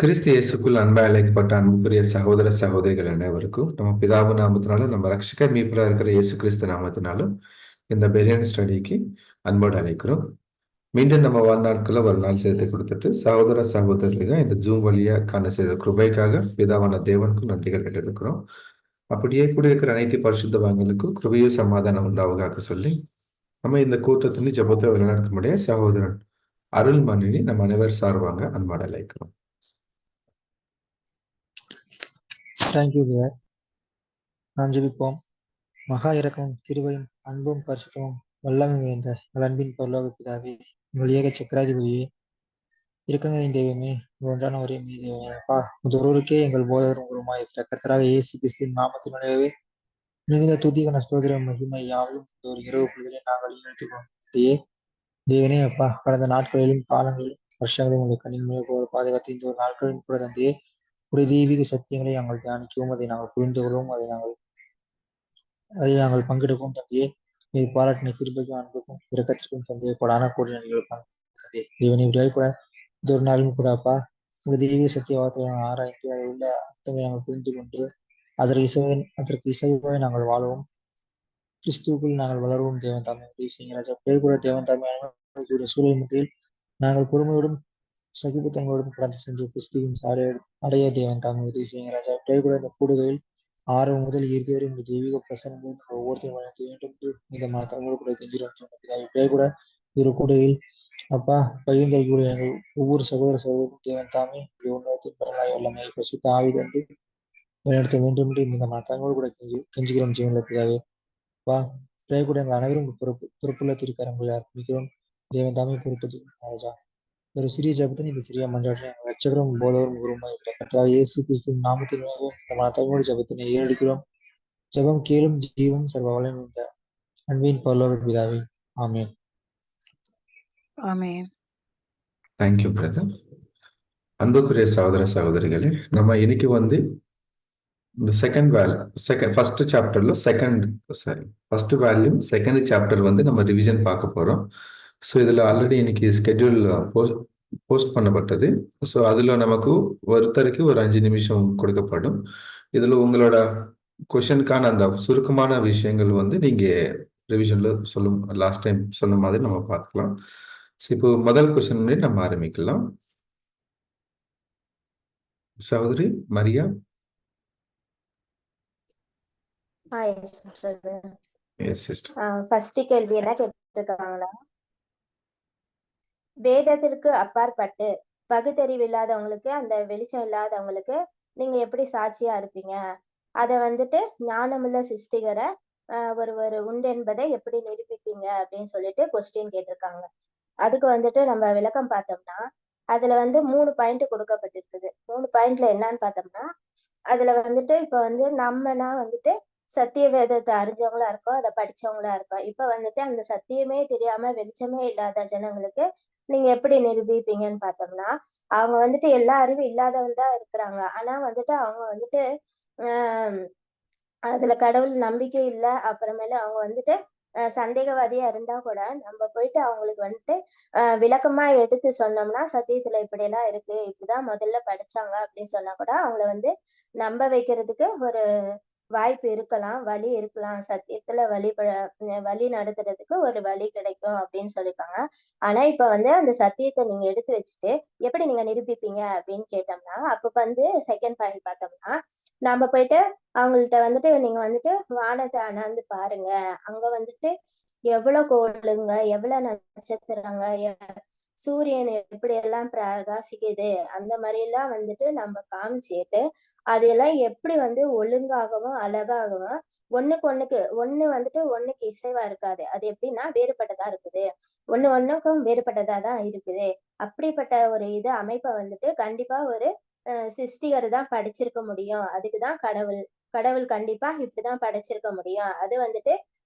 கிறிஸ்து இயேசுக்குள் அன்பா அழைக்கப்பட்ட அன்புக்குரிய சகோதர சகோதரிகள் அனைவருக்கும் நம்ம பிதாவு நாமத்தினாலும் நம்ம ரட்சகர் மீட்பரா இருக்கிற இயேசு கிறிஸ்து நாமத்தினாலும் இந்த பெரியன் ஸ்டடிக்கு அன்போடு அழைக்கிறோம். மீண்டும் நம்ம வாழ்நாட்களை ஒரு நாள் சேர்த்து கொடுத்துட்டு சகோதர சகோதரிகள் இந்த ஜூம் வழியா காண செய்த கிருபைக்காக பிதாவான தேவனுக்கும் நன்றிகள் கேட்டிருக்கிறோம். அப்படியே கூட இருக்கிற அனைத்து பரிசுத்தவான்களுக்கும் கிருபையும் சமாதானம் உண்டாவதாக சொல்லி நம்ம இந்த கூட்டத்தின் ஜெபத்தை வழிநடத்த முடிய சகோதரன் அருள்மணினி நம்ம அனைவர் சார்பாங்க அன்போடு அழைக்கிறோம். Thank you sir. நாம் ஜெபிப்போம். மகா இரக்கமும் கிருபையும் அன்பும் பரிசுத்தமும் வல்லமும் நிறைந்த அன்பின் பரலோக பிதாவே, உங்கள் ஏக சக்கராதிபதியே, இரக்கங்களின் தெய்வமே, ஒன்றான ஒரே மீது அப்பா, ஒருவருக்கே எங்கள் போதகரும் குருமாய் இருக்கிற கர்த்தராக இயேசு கிறிஸ்துவின் நாமத்தினுடையவே மிகுந்த துதிகன ஸ்தோத்திரம் மகிமை யாவும் ஒரு இரவு பொழுதிலே நாங்கள் எடுத்துக்கொண்டே தேவனே அப்பா, கடந்த நாட்களிலும் காலங்களிலும் வருஷங்களிலும் உங்களை கண்ணின் முழுக்க பாதுகாத்து இந்த ஒரு நாட்களிலும் கூட தந்தையே உடைய தெய்வீக சத்தியங்களை நாங்கள் தியானிக்கவும் அதை நாங்கள் புரிந்து கொள்ளவும் அதை நாங்கள் பங்கெடுக்கவும் தந்தையே இது பாராட்டின கிருபைக்கும் அன்புக்கும் இரக்கத்திற்கும் தந்தையை கொடான கோடி நன்றிகள் தந்தையே தேவனை கூட இந்த ஒரு நாளும் கூட அப்பா உங்கள் தெய்வீக சத்திய வார்த்தையை நாங்கள் ஆராய்ந்து அதில் உள்ள அர்த்தங்களை நாங்கள் புரிந்து கொண்டு அதற்கு இசைவாய் நாங்கள் வாழவும் கிறிஸ்துவுக்குள் நாங்கள் வளரவும் தேவன் தாமே உதவி செய்கிறார். பேர் கூட தேவன் தாமே சூழல் மத்தியில் நாங்கள் பொறுமையோடும் சகிப்புத்தன்மையோடும் கடந்து சென்று கிறிஸ்துவின் சாலை அடைய தேவன் தாமே உதவி செய்கிறார். பேர் கூட இந்த கூடுகையில் ஆரம்பம் முதல் இறுதி வரை இந்த தெய்வீக பிரசனங்கள் ஒவ்வொருத்தையும் வளர்த்து வேண்டும் என்று இந்த மனத்தோடு கூட கெஞ்சிடும் கூட இரு கூடுகையில் அப்பா பகிர்ந்தக்கூடிய எங்கள் ஒவ்வொரு சகோதர சகோதரரும் தேவன் தாமே உன்னதத்தின் பரவாய் வல்லமை பசுத்த ஆவி தந்து வழிநடத்த வேண்டும் என்று இந்த மனத்தோடு கூட கெஞ்சுகிறோம் ஜீவனில் பிதாவே. அப்பா கூட எங்கள் அனைவரும் பொறுப்புள்ள திருக்காரங்களை அர்ப்பணிக்கிறோம். தேவன் தாமே பொறுப்பது ராஜா. ஒரு சிறிய ஜபத்தை இந்த சிறிய மன்றாட்டினை ரட்சகரும் போதவரும் குருமாய் இருக்கிற இயேசு கிறிஸ்துவின் நாமத்தினாக இந்த மனத்தோடு ஜபத்தினை ஏறெடுக்கிறோம். ஜபம் கேளும் ஜீவம் சர்வவளம் இந்த அன்பின் பரலோக பிதாவே. ஆமென். ஆமென். Thank you brother. அன்புக்குரிய சகோதர சகோதரிகளே, நம்ம இன்னைக்கு இந்த ஃபர்ஸ்ட் சாப்டர்ல ஃபர்ஸ்ட் வேல்யூம் செகண்ட் சாப்டர் நம்ம ரிவிஷன் பார்க்க போறோம். ஸோ இதில் ஆல்ரெடி இன்னைக்கு ஸ்கெட்யூல் போஸ்ட் பண்ணப்பட்டது. ஸோ அதில் நமக்கு ஒருத்தருக்கு ஒரு 5 நிமிஷம் கொடுக்கப்படும். இதில் உங்களோட கொஷனுக்கான அந்த சுருக்கமான விஷயங்கள் நீங்கள் ரிவிஷனில் லாஸ்ட் டைம் சொன்ன மாதிரி நம்ம பார்த்துக்கலாம். ஸோ இப்போ முதல் கொஷன் நம்ம ஆரம்பிக்கலாம். சகோதரி மரியா. ஃபர்ஸ்ட் கேள்வி என்ன கேட்டிருக்காங்கன்னா, வேதத்திற்கு அப்பாற்பட்டு பகுத்தறிவு இல்லாதவங்களுக்கு, அந்த வெளிச்சம் இல்லாதவங்களுக்கு நீங்க எப்படி சாட்சியா இருப்பீங்க? அத ஞானமுள்ள சிருஷ்டிகரை ஒருவர் உண்டு என்பதை எப்படி நிரூபிப்பீங்க அப்படின்னு சொல்லிட்டு கொஸ்டின் கேட்டிருக்காங்க. அதுக்கு நம்ம விளக்கம் பார்த்தோம்னா, அதுல 3 பாயிண்ட் கொடுக்கப்பட்டிருக்குது. 3 பாயிண்ட்ல என்னன்னு பார்த்தோம்னா, அதுல இப்ப நம்மனா சத்திய வேதத்தை அறிஞ்சவங்களா இருக்கோம், அதை படிச்சவங்களா இருக்கோம். இப்ப அந்த சத்தியமே தெரியாம வெளிச்சமே இல்லாத ஜனங்களுக்கு நீங்க எப்படி நிரூபிப்பீங்கன்னு பார்த்தோம்னா, அவங்க எல்லா அறிவும் இல்லாதவங்க தான் இருக்கிறாங்க. ஆனா அவங்க ஆஹ் அதுல கடவுள் நம்பிக்கை இல்லை. அப்புறமேல அவங்க சந்தேகவாதியா இருந்தா கூட நம்ம போயிட்டு அவங்களுக்கு விளக்கமா எடுத்து சொன்னோம்னா, சத்தியத்துல இப்படி எல்லாம் இருக்கு, இப்படிதான் முதல்ல படிச்சாங்க அப்படின்னு சொன்னா கூட அவங்கள நம்ப வைக்கிறதுக்கு ஒரு வாய்ப்பு இருக்கலாம், வழி இருக்கலாம். சத்தியத்துல வழி நடத்துறதுக்கு ஒரு வழி கிடைக்கும் அப்படின்னு சொல்லியிருக்காங்க. ஆனா இப்ப அந்த சத்தியத்தை நீங்க எடுத்து வச்சுட்டு எப்படி நீங்க நிரூபிப்பீங்க அப்படின்னு கேட்டோம்னா, அப்ப செகண்ட் பாயிண்ட் பார்த்தோம்னா, நாம போயிட்டு அவங்கள்ட்ட நீங்க வானத்தை அண்ணாந்து பாருங்க, அங்க எவ்வளவு கோளுங்க, எவ்வளவு நட்சத்திரங்க, சூரியன் எப்படி எல்லாம் பிரகாசிக்குது, அந்த மாதிரி எல்லாம் நம்ம காமிச்சிட்டு அதெல்லாம் எப்படி ஒழுங்காகவும் அழகாகவும் ஒண்ணுக்கு ஒண்ணுக்கு இசைவா இருக்காது. அது எப்படின்னா வேறுபட்டதா இருக்குது, ஒண்ணுக்கும் வேறுபட்டதா தான் இருக்குது. அப்படிப்பட்ட ஒரு அமைப்பை கண்டிப்பா ஒரு சிருஷ்டிகர் தான் படிச்சிருக்க முடியும். அதுக்குதான் கடவுள் கண்டிப்பா இப்படிதான் படைச்சிருக்க முடியும். அது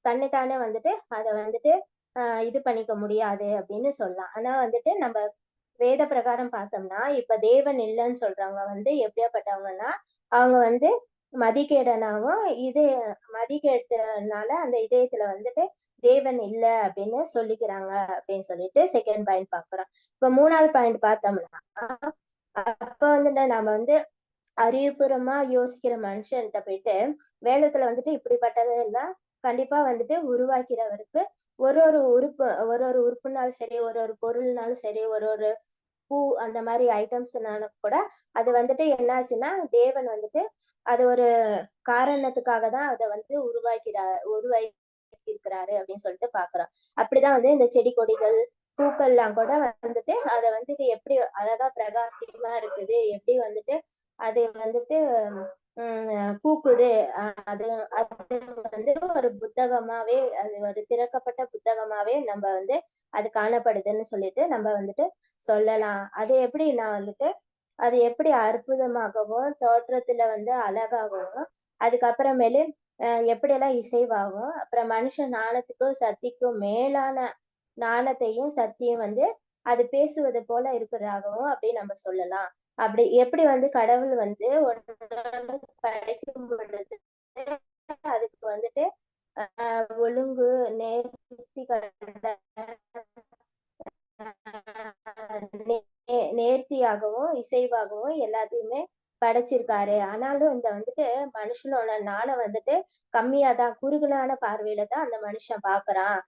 தன்னைத்தானே அதை இது பண்ணிக்க முடியாது அப்படின்னு சொல்லலாம். ஆனா நம்ம வேத பிரகாரம் பார்த்தோம்னா, இப்ப தேவன் இல்லைன்னு சொல்றவங்க எப்படியாப்பட்டவங்கன்னா, அவங்க மதிகேடனாவும் மதிகேட்டனால அந்த இதயத்துல தேவன் இல்லை அப்படின்னு சொல்லிக்கிறாங்க அப்படின்னு சொல்லிட்டு செகண்ட் பாயிண்ட் பாக்குறோம். இப்ப 3வது பாயிண்ட் பார்த்தோம்னா, அப்ப வந்துட்டு நம்ம வந்து அறிவுபூர்வமா யோசிக்கிற மனுஷன்ட்ட போயிட்டு வேதத்துல வந்துட்டு இப்படிப்பட்டது எல்லாம் கண்டிப்பா வந்துட்டு உருவாக்கிறவருக்கு ஒரு ஒரு உறுப்புனாலும் சரி, ஒரு ஒரு பொருள்னாலும் சரி, ஒரு ஒரு பூ அந்த மாதிரி ஐட்டம்ஸ்னாலும் கூட அது வந்துட்டு என்னாச்சுன்னா தேவன் வந்துட்டு அது ஒரு காரணத்துக்காக தான் அதை வந்து உருவாக்கி இருக்கிறாரு அப்படின்னு சொல்லிட்டு பாக்குறோம். அப்படிதான் வந்து இந்த செடி கொடிகள் பூக்கள்லாம் கூட வந்துட்டு அதை வந்துட்டு எப்படி அழகா பிரகாசமா இருக்குது, எப்படி வந்துட்டு அது வந்துட்டு பூக்குது. அது அது வந்து ஒரு புத்தகமாவே, அது ஒரு திறக்கப்பட்ட புத்தகமாவே நம்ம வந்து அது காணப்படுதுன்னு சொல்லிட்டு நம்ம வந்துட்டு சொல்லலாம். அது எப்படின்னா வந்துட்டு அது எப்படி அற்புதமாகவும் தோற்றத்துல வந்து அழகாகவும் அதுக்கப்புறமேலு எப்படியெல்லாம் இசைவாகும், அப்புறம் மனுஷன் ஞானத்துக்கும் சக்திக்கும் மேலான ஞானத்தையும் சக்தியும் வந்து அது பேசுவது போல இருக்கிறதாகவும் அப்படி நம்ம சொல்லலாம். அப்படி எப்படி வந்து கடவுள் வந்து ஒண்ணு படைக்கும் பொழுது அதுக்கு வந்துட்டு ஒழுங்கு, நேர்த்தி நேர்த்தியாகவும் இசைவாகவும் எல்லாத்தையுமே படைச்சிருக்காரு. ஆனாலும் இந்த வந்துட்டு மனுஷனோட நாணம் வந்துட்டு கம்மியாதான், குறுகலான பார்வையில தான் அந்த மனுஷன் பாக்குறான்.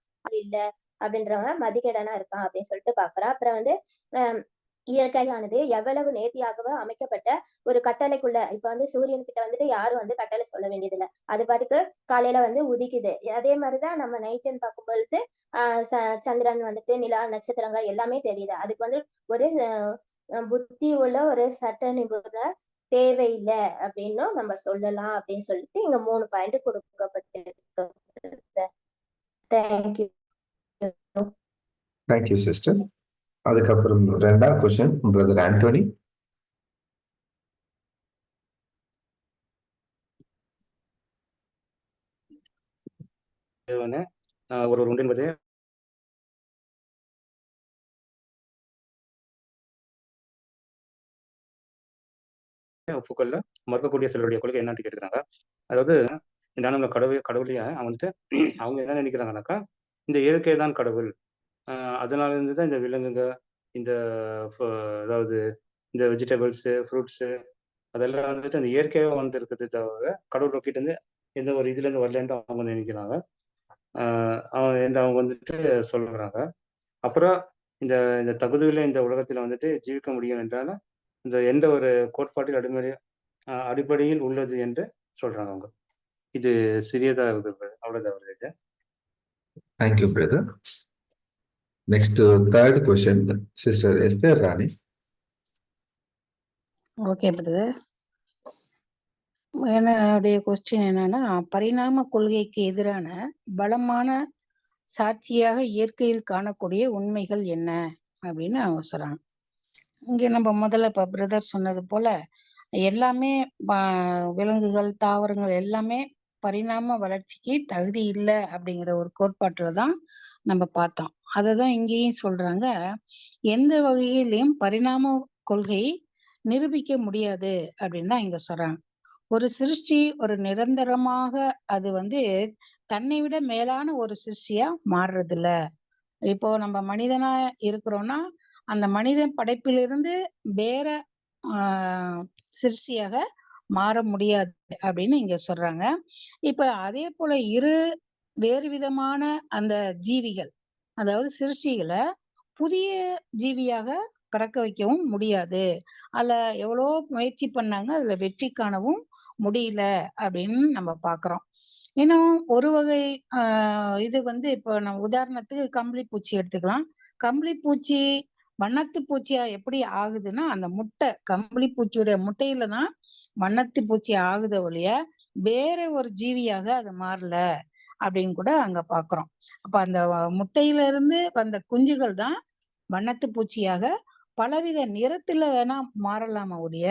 இல்ல அப்படின்றவங்க மதிகேடனா இருக்கான் அப்படின்னு சொல்லிட்டு பாக்குறான். அப்புறம் வந்து இயற்கையானது எவ்வளவு நேர்த்தியாகவோ அமைக்கப்பட்ட ஒரு கட்டளைக்குள்ள இப்ப வந்து சூரியன் கிட்ட வந்துட்டு யாரும் வந்து கட்டளை சொல்ல வேண்டியதில்லை. அது பாட்டுக்கு காலையில வந்து உதிக்குது. அதே மாதிரிதான் நம்ம நைட்டுன்னு பார்க்கும் பொழுது சந்திரன் வந்துட்டு நிலா, நட்சத்திரங்கள் எல்லாமே தெரியுது. அதுக்கு வந்து ஒரு புத்தி உள்ள ஒரு சட்ட நிபுணர் தேவையில்லை அப்படின்னும் நம்ம சொல்லலாம் அப்படின்னு சொல்லிட்டு இங்க 3 பாயிண்ட் கொடுக்கப்பட்டிருக்கு. தேங்க்யூ. Thank you sister. அதுக்கப்புறம் 2வது கொஸ்டின் பிரதர் ஆண்டோனி. ஒரு ஒன்று என்பது ஒப்புக்கொள்ள மறுக்கக்கூடிய சிலருடைய கொள்கை என்னன்னு கேட்டுக்கிறாங்க. அதாவது இந்த நம்ம கடவுளையே அவங்க வந்துட்டு அவங்க என்ன நினைக்கிறாங்கனாக்கா, இந்த இயற்கை தான் கடவுள், அதனால இருந்து தான் இந்த விலங்குங்க, இந்த அதாவது இந்த வெஜிடபிள்ஸு, ஃப்ரூட்ஸு அதெல்லாம் வந்துட்டு அந்த இயற்கையாக வந்து இருக்குது தவிர கடவுள் நோக்கிட்டு இருந்து எந்த ஒரு இதுலேருந்து வரலன்ட்டு அவங்க நினைக்கிறாங்க. அவங்க வந்துட்டு சொல்கிறாங்க. அப்புறம் இந்த இந்த தகுதியில் இந்த உலகத்தில் வந்துட்டு ஜீவிக்க முடியும் என்றாலும் இந்த எந்த ஒரு கோட்பாட்டில் அடிப்படையில் உள்ளது என்று சொல்றாங்க அவங்க. இது சிறியதா இருக்குது, அவ்வளவுதான் வருது. Thank you brother. Next 3rd question sister Esther Rani. Okay brother. என்னுடைய கொஸ்டின் என்னன்னா, பரிணாம கொள்கைக்கு எதிரான பலமான சாட்சியாக இயற்கையில் காணக்கூடிய உண்மைகள் என்ன அப்படின்னு அவங்க சொல்றாங்க. இங்க நம்ம முதல்ல இப்ப பிரதர் சொன்னது போல எல்லாமே விலங்குகள், தாவரங்கள் எல்லாமே பரிணாம வளர்ச்சிக்கு தகுதி இல்லை அப்படிங்கிற ஒரு கோட்பாட்டுல தான் நம்ம பார்த்தோம். அததான் இங்கேயும் சொல்றாங்க, எந்த வகையிலையும் பரிணாம கொள்கை நிரூபிக்க முடியாது அப்படின்னு தான் இங்க சொல்றாங்க. ஒரு சிருஷ்டி ஒரு நிரந்தரமாக அது வந்து தன்னை விட மேலான ஒரு சிருஷ்டியா மாறுறது இல்ல. இப்போ நம்ம மனிதனா இருக்கிறோம்னா அந்த மனிதன் படைப்பிலிருந்து வேற சிருஷ்டியாக மாற முடியாது அப்படின்னு இங்க சொல்றாங்க. இப்ப அதே போல வேறு விதமான அந்த ஜீவிகள், அதாவது சிருஷ்டிகளை புதிய ஜீவியாக பிறக்க வைக்கவும் முடியாது. அதுல எவ்வளோ முயற்சி பண்ணாங்க, அதுல வெற்றி காணவும் முடியல அப்படின்னு நம்ம பாக்குறோம். இன்னும் ஒரு வகை இது வந்து இப்போ நம்ம உதாரணத்துக்கு கம்பளி பூச்சி எடுத்துக்கலாம். கம்பளி பூச்சி வண்ணத்து பூச்சியா எப்படி ஆகுதுன்னா, அந்த முட்டை கம்பளி பூச்சியுடைய முட்டையில தான் வண்ணத்து பூச்சி ஆகுத ஒழிய வேற ஒரு ஜீவியாக அது மாறல அப்படின்னு கூட அங்க பாக்குறோம். அப்ப அந்த முட்டையில இருந்து வந்த குஞ்சுகள் தான் வண்ணத்து பூச்சியாக பலவித நிறத்துல வேணா மாறலாமா ஒழிய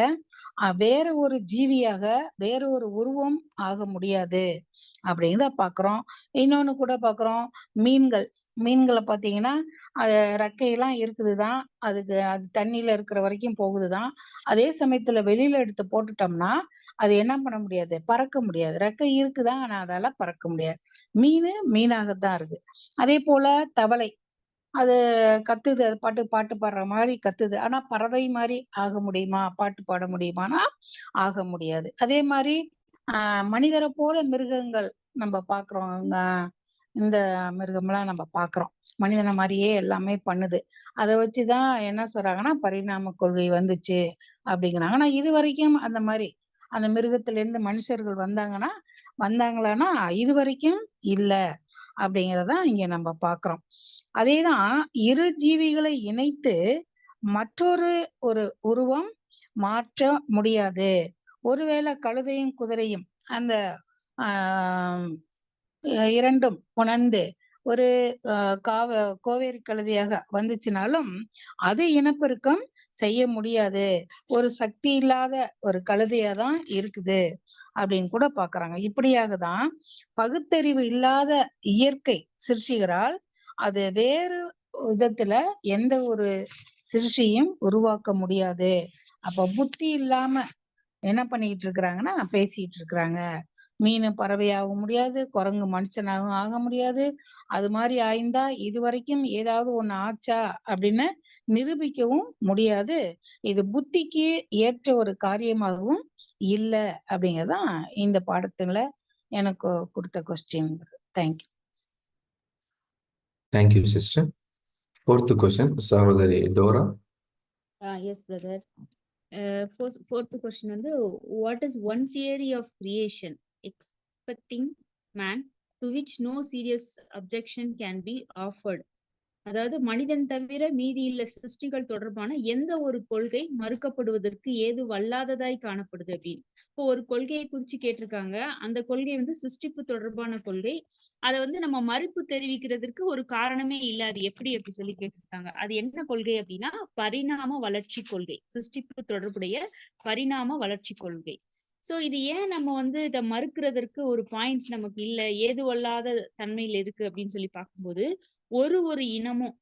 வேற ஒரு ஜீவியாக வேற ஒரு உருவம் ஆக முடியாது அப்படிங்கிறத பாக்குறோம். இன்னொன்னு கூட பாக்குறோம், மீன்களை பாத்தீங்கன்னா அது ரெக்கையெல்லாம் இருக்குதுதான், அது தண்ணியில இருக்கிற வரைக்கும் போகுதுதான். அதே சமயத்துல வெளியில எடுத்து போட்டுட்டோம்னா அது என்ன பண்ண முடியாது, பறக்க முடியாது. ரெக்கை இருக்குதான், ஆனா அதால பறக்க முடியாது. மீனாகத்தான் இருக்கு. அதே போல தவளை அது கத்துது, அது பாட்டு பாட்டு பாடுற மாதிரி கத்துது. ஆனா பறவை மாதிரி ஆக முடியுமா, பாட்டு பாட முடியுமானா ஆக முடியாது. அதே மாதிரி மனிதரை போல மிருகங்கள் நம்ம பாக்குறோம். இந்த மிருகம்லாம் நம்ம பாக்குறோம், மனிதனை மாதிரியே எல்லாமே பண்ணுது. அதை வச்சுதான் என்ன சொல்றாங்கன்னா பரிணாம கொள்கை வந்துச்சு அப்படிங்கிறாங்க. ஆனா இது வரைக்கும் அந்த மாதிரி அந்த மிருகத்துல இருந்து மனுஷர்கள் வந்தாங்களான்னா இது வரைக்கும் இல்ல அப்படிங்கறத இங்க நம்ம பாக்குறோம். அதேதான் இரு ஜீவிகளை இணைத்து மற்றொரு ஒரு உருவம் மாற்ற முடியாது. ஒருவேளை கழுதையும் குதிரையும் அந்த ஆஹ் இரண்டும் உணர்ந்து ஒரு கோவேரி கழுதையாக வந்துச்சுனாலும் அது இனப்பெருக்கம் செய்ய முடியாது, ஒரு சக்தி இல்லாத ஒரு கழுதையா தான் இருக்குது அப்படின்னு கூட பாக்குறாங்க. இப்படியாக தான் பகுத்தறிவு இல்லாத இயற்கை சிருஷ்டிகரால் அது வேறு விதத்துல எந்த ஒரு சிருஷ்டியும் உருவாக்க முடியாது. அப்ப புத்தி இல்லாம என்ன பண்ணிட்டு இருக்கிறாங்கன்னா பேசிட்டு இருக்கிறாங்க. மீன் பறவையாக முடியாது, குரங்கு மனுஷனாகவும் ஆக முடியாது. அது மாதிரி ஆய்ந்தா இது வரைக்கும் ஏதாவது ஒண்ணு ஆச்சா அப்படின்னு நிரூபிக்கவும் முடியாது. இது புத்திக்கு ஏற்ற ஒரு காரியமாகவும் இல்ல அப்படிங்கறதான் இந்த பாடத்துல எனக்கு கொடுத்த question. Thank you. Thank you sister. 4th question, சகோதரி Dora. Yes, brother. Fourth question வந்து, what is one theory of creation expecting man to which no serious objection can be offered? அதாவது மனிதன் தவிர மீதியுள்ள சிருஷ்டிகள் தொடர்பான எந்த ஒரு கொள்கை மறுக்கப்படுவதற்கு ஏது வல்லாததாய் காணப்படுது அப்படின்னு. இப்போ ஒரு கொள்கையை குறிச்சு கேட்டிருக்காங்க. அந்த கொள்கை வந்து சிருஷ்டிப்பு தொடர்பான கொள்கை. அதை வந்து நம்ம மறுப்பு தெரிவிக்கிறதுக்கு ஒரு காரணமே இல்லை. அது எப்படி அப்படி சொல்லி கேட்டிருக்காங்க. அது என்ன கொள்கை அப்படின்னா பரிணாம வளர்ச்சி கொள்கை. சிருஷ்டிப்பு தொடர்புடைய பரிணாம வளர்ச்சி கொள்கை. சோ இது ஏன் நம்ம வந்து இதை மறுக்கிறதற்கு ஒரு பாயிண்ட்ஸ் நமக்கு இல்லை, ஏதுவல்லாத தன்மையில் இருக்கு அப்படின்னு சொல்லி பார்க்கும்போது, ஒரு இனமும்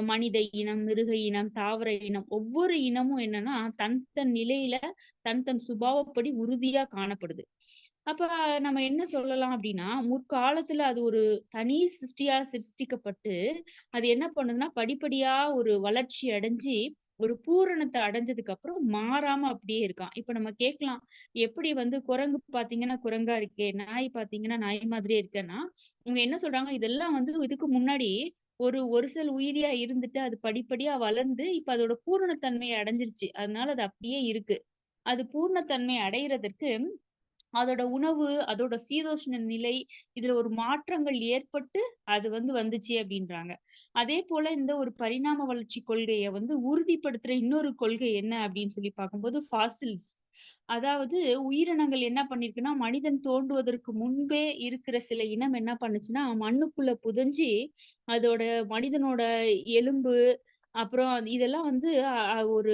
மனித இனம், மிருக இனம், தாவர இனம், ஒவ்வொரு இனமும் என்னன்னா தன் நிலையில தன் சுபாவப்படி உறுதியா காணப்படுது. அப்ப நம்ம என்ன சொல்லலாம் அப்படின்னா, முற்காலத்துல அது ஒரு தனி சிருஷ்டியா சிருஷ்டிக்கப்பட்டு அது என்ன பண்ணுதுன்னா படிப்படியா ஒரு வளர்ச்சி அடைஞ்சு ஒரு பூரணத்தை அடைஞ்சதுக்கு அப்புறம் மாறாம அப்படியே இருக்கான். இப்ப நம்ம கேட்கலாம், எப்படி வந்து குரங்கு பாத்தீங்கன்னா குரங்கா இருக்கே, நாய் பாத்தீங்கன்னா நாய் மாதிரியே இருக்கேன்னா, இவங்க என்ன சொல்றாங்க, இதெல்லாம் வந்து இதுக்கு முன்னாடி ஒரு செல் உயிரியா இருந்துட்டு அது படிப்படியா வளர்ந்து இப்ப அதோட பூரணத்தன்மையை அடைஞ்சிருச்சு, அதனால அது அப்படியே இருக்கு. அது பூர்ணத்தன்மை அடைகிறதற்கு அதோட உணவு, அதோட சீதோஷ்ண நிலை, இதுல ஒரு மாற்றங்கள் ஏற்பட்டு அது வந்துச்சு அப்படின்றாங்க. அதே போல இந்த ஒரு பரிணாம வளர்ச்சி கொள்கையை வந்து உறுதிப்படுத்துற இன்னொரு கொள்கை என்ன அப்படின்னு சொல்லி பார்க்கும்போது ஃபாசில்ஸ். அதாவது உயிரினங்கள் என்ன பண்ணிருக்குன்னா, மனிதன் தோன்றுவதற்கு முன்பே இருக்கிற சில இனம் என்ன பண்ணுச்சுன்னா மண்ணுக்குள்ள புதைஞ்சி அதோட மனிதனோட எலும்பு, அப்புறம் இதெல்லாம் வந்து ஒரு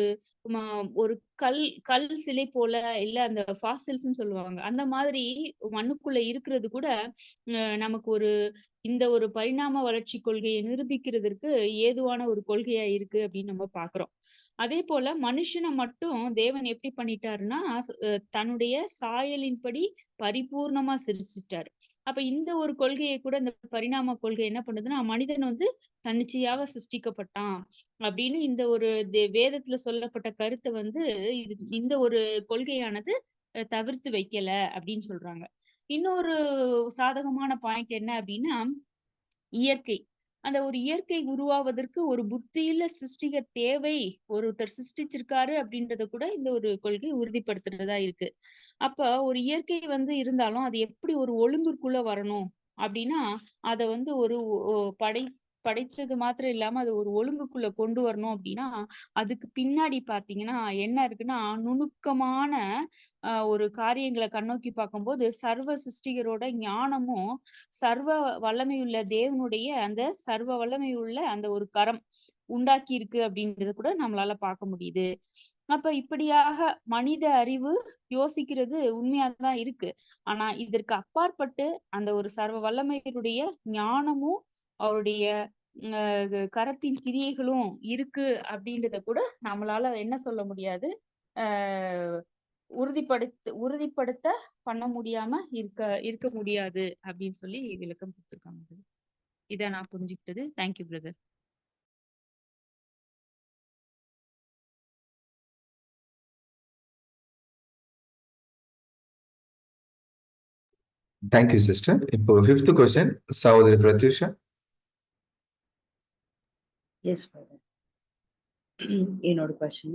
ஒரு கல் கல் சிலை போல, இல்ல அந்த ஃபாசில்ஸ்ன்னு சொல்லுவாங்க, அந்த மாதிரி மண்ணுக்குள்ள இருக்கிறது கூட நமக்கு இந்த ஒரு பரிணாம வளர்ச்சி கொள்கையை நிரூபிக்கிறதற்கு ஏதுவான ஒரு கொள்கையா இருக்கு அப்படின்னு நம்ம பாக்குறோம். அதே போல மனுஷனை மட்டும் தேவன் எப்படி பண்ணிட்டாருன்னா தன்னுடைய சாயலின்படி பரிபூர்ணமா சிருஷ்டிச்சிட்டாரு. அப்ப இந்த ஒரு கொள்கையை கூட இந்த பரிணாம கொள்கை என்ன பண்ணுதுன்னா, மனிதன் வந்து தன்னிச்சையாக சிருஷ்டிக்கப்பட்டான் அப்படின்னு இந்த ஒரு வேதத்துல சொல்லப்பட்ட கருத்தை வந்து இந்த ஒரு கொள்கையானது தவிர்த்து வைக்கல அப்படின்னு சொல்றாங்க. இன்னொரு சாதகமான பாயிண்ட் என்ன அப்படின்னா, இயற்கை. அந்த ஒரு இயற்கை உருவாவதற்கு ஒரு புத்தியுள்ள சிருஷ்டிகர் தேவை, ஒருத்தர் சிருஷ்டிச்சிருக்காரு அப்படின்றத கூட இந்த ஒரு கொள்கை உறுதிப்படுத்துறதா இருக்கு. அப்ப ஒரு இயற்கை வந்து இருந்தாலும் அது எப்படி ஒரு ஒழுங்கிற்குள்ள வரணும் அப்படின்னா, அத வந்து ஒரு படைச்சது மாத்திரம் இல்லாம அது ஒரு ஒழுங்குக்குள்ள கொண்டு வரணும் அப்படின்னா, அதுக்கு பின்னாடி பாத்தீங்கன்னா என்ன இருக்குன்னா, நுணுக்கமான ஒரு காரியங்களை கண்ணோக்கி பார்க்கும்போது சர்வ சிருஷ்டிகரோட ஞானமும் சர்வ வல்லமையுள்ள தேவனுடைய அந்த சர்வ வல்லமையுள்ள அந்த ஒரு கரம் உண்டாக்கி இருக்கு அப்படின்றத கூட நம்மளால பார்க்க முடியுது. அப்ப இப்படியாக மனித அறிவு யோசிக்கிறது உண்மையாதான் இருக்கு. ஆனா இதற்கு அப்பாற்பட்டு அந்த ஒரு சர்வ வல்லமையுடைய ஞானமும் அவருடைய கரத்தின் கிரியைகளும் இருக்கு அப்படின்றத கூட நம்மளால என்ன சொல்ல முடியாது, உறுதிப்படுத்த பண்ண முடியாம இருக்க முடியாது அப்படின்னு சொல்லி விளக்கம் கொடுத்திருக்காங்க. இதை நான் புரிஞ்சுக்கிட்டது. Thank you brother. Thank you sister. இப்போ 5th கொஸ்டின் சகோதரி பிரத்யூஷா. Yes, brother. என்னோட question.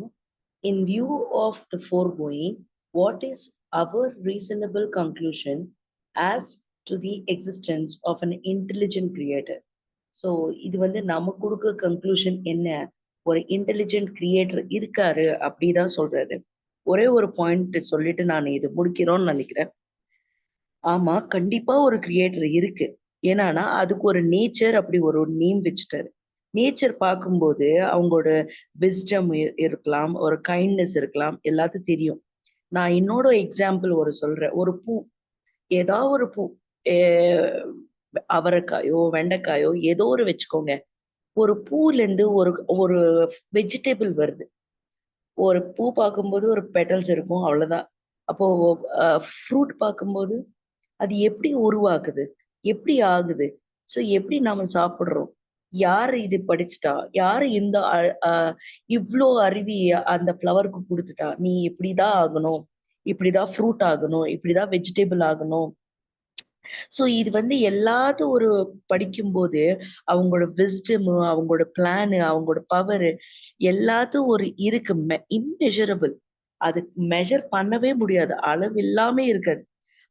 In view of the foregoing, what is our reasonable conclusion as to the existence of an intelligent creator? So இது வந்து நம்ம கொடுக்க கன்க்ளூஷன் என்ன, ஒரு இன்டெலிஜென்ட் கிரியேட்டர் இருக்காரு அப்படிதான் சொல்றாரு. ஒரே ஒரு பாயிண்ட் சொல்லிட்டு நான் இது முடிக்கிறோம்னு நினைக்கிறேன். ஆமா, கண்டிப்பா ஒரு கிரியேட்டர் இருக்கு. ஏன்னா அதுக்கு ஒரு நேச்சர் அப்படி ஒரு நேம் வச்சுட்டாரு. நேச்சர் பார்க்கும்போது அவங்களோட விஸ்டம் இருக்கலாம், ஒரு கைண்ட்னஸ் இருக்கலாம், எல்லாத்துக்கும் தெரியும். நான் என்னோட எக்ஸாம்பிள் ஒரு சொல்றேன். ஒரு பூ, ஏதாவது ஒரு பூ, அவரைக்காயோ வெண்டைக்காயோ ஏதோ ஒரு வச்சுக்கோங்க. ஒரு பூல இருந்து ஒரு ஒரு வெஜிடபிள் வருது. ஒரு பூ பார்க்கும்போது ஒரு பெட்டல்ஸ் இருக்கும், அவ்வளவுதான். அப்போ ஃப்ரூட் பார்க்கும்போது அது எப்படி உருவாக்குது, எப்படி ஆகுது, ஸோ எப்படி நாம சாப்பிடுறோம், யாரு இது படிச்சுட்டா, யாரு இந்த இவ்வளோ அறிவி அந்த ஃப்ளவருக்கு கொடுத்துட்டா, நீ இப்படிதான் ஆகணும், இப்படிதான் ஃப்ரூட் ஆகணும், இப்படிதான் வெஜிடபிள் ஆகணும். ஸோ இது வந்து எல்லாத்தையும் ஒரு படிக்கும்போது அவங்களோட விஸ்டம், அவங்களோட பிளானு, அவங்களோட பவர் எல்லாத்தையும் ஒரு இருக்கு, இம்மெஷரபிள். அது மெஷர் பண்ணவே முடியாது, அளவு எல்லாமே இருக்காது.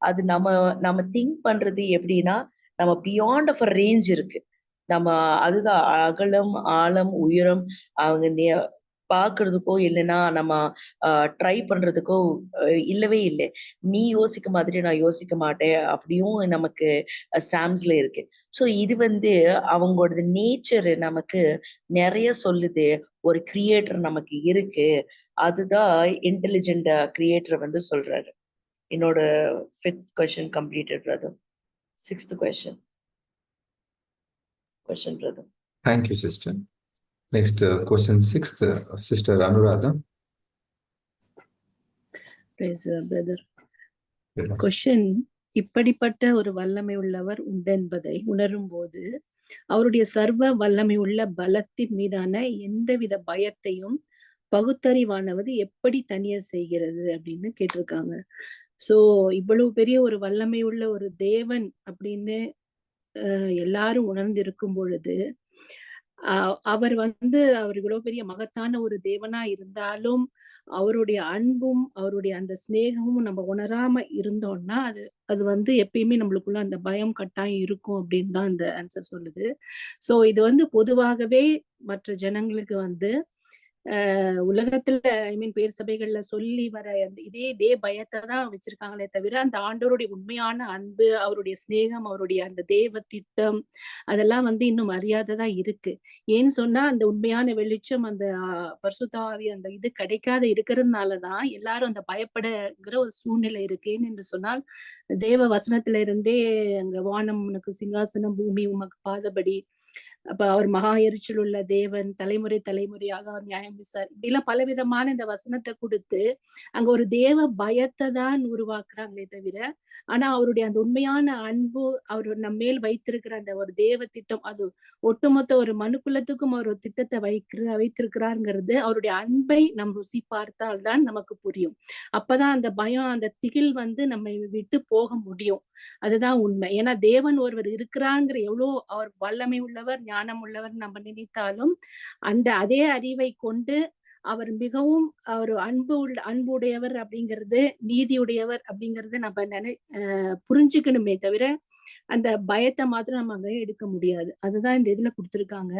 அது நம்ம திங்க் பண்றது எப்படின்னா, நம்ம பியாண்ட் ஆஃப் அ ரேஞ்ச் இருக்கு. நம்ம அதுதான் அகலம், ஆழம், உயரம் அவங்க பாக்குறதுக்கோ இல்லைன்னா நம்ம ட்ரை பண்றதுக்கோ இல்லவே இல்லை. நீ யோசிக்க மாதிரி நான் யோசிக்க மாட்டேன் அப்படியும் நமக்கு சாம்ஸ்ல இருக்கு. ஸோ இது வந்து அவங்களோட நேச்சர் நமக்கு நிறைய சொல்லுது. ஒரு கிரியேட்டர் நமக்கு இருக்கு, அதுதான் இன்டெலிஜென்ட் கிரியேட்டர் வந்து சொல்றாரு. என்னோட 5th question completed, brother. 6th question brother. Thank you, sister. Next question 6th, sister Anuradha. Praise brother. Question, இப்படிப்பட்ட ஒரு வல்லமை உள்ளவர் உண்டென்பதை உணரும் போது அவருடைய சர்வ வல்லமை உள்ள பலத்தின் மீதான எந்தவித பயத்தையும் பகுத்தறிவானது எப்படி தனிய செய்கிறது அப்படின்னு கேட்டிருக்காங்க. சோ இவ்வளவு பெரிய ஒரு வல்லமை உள்ள ஒரு தேவன் அப்படின்னு எல்லாரும் உணர்ந்து இருக்கும் பொழுது அவர் வந்து அவர் இவ்வளவு பெரிய மகத்தான ஒரு தேவனா இருந்தாலும் அவருடைய அன்பும் அவருடைய அந்த சிநேகமும் நம்ம உணராம இருந்தோம்னா அது வந்து எப்பயுமே நம்மளுக்குள்ள அந்த பயம் கட்டாயம் இருக்கும் அப்படின்னு தான் இந்த ஆன்சர் சொல்லுது. சோ இது வந்து பொதுவாகவே மற்ற ஜனங்களுக்கு வந்து உலகத்துல பேர் சபைகள்ல சொல்லி வர இதே பயத்தை தான் வச்சிருக்காங்களே தவிர அந்த ஆண்டவருடைய உண்மையான அன்பு, அவருடைய சிநேகம், அவருடைய அந்த தேவ திட்டம் அதெல்லாம் வந்து இன்னும் அறியாததா இருக்கு. ஏன்னு சொன்னா அந்த உண்மையான வெளிச்சம், அந்த பரிசுத்த ஆவி அந்த இது கிடைக்காத இருக்கிறதுனாலதான் எல்லாரும் அந்த பயப்படுகிற ஒரு சூழ்நிலை இருக்கேன்னு என்று சொன்னால், தேவ வசனத்துல இருந்தே அங்க வானம் உனக்கு சிங்காசனம், பூமி உமக்கு பாதபடி, அப்ப அவர் மகா எரிச்சல் உள்ள தேவன், தலைமுறை தலைமுறையாக அவர் நியாயம் விசாரி, இப்படிலாம் பலவிதமான இந்த வசனத்தை கொடுத்து அங்க ஒரு தேவ பயத்தை தான் உருவாக்குறாங்களே தவிர, ஆனா அவருடைய அந்த உண்மையான அன்பு, அவர் நம்ம மேல் வைத்திருக்கிற அந்த ஒரு தேவ திட்டம், அது ஒட்டுமொத்த ஒரு மனுக்குலத்துக்கும் அவர் ஒரு திட்டத்தை வைத்திருக்கிறாருங்கிறது அவருடைய அன்பை நம் ருசி பார்த்தால் தான் நமக்கு புரியும். அப்பதான் அந்த பயம், அந்த திகில் வந்து நம்மை விட்டு போக முடியும். அதுதான் உண்மை. ஏன்னா தேவன் ஒருவர் இருக்கிறாங்கிற எவ்வளோ அவர் வல்லமை உள்ளவர், ஞானம் உள்ளவர் நம்ம நினைத்தாலும் அந்த அதே அறிவை கொண்டு அவர் மிகவும் அவர் அன்புடையவர் அப்படிங்கிறது, நீதியுடையவர் அப்படிங்கறது நம்ம புரிஞ்சுக்கணுமே தவிர அந்த பயத்தை மாத்திரம் நம்ம அங்க எடுக்க முடியாது. அதுதான் இந்த இதுல கொடுத்திருக்காங்க.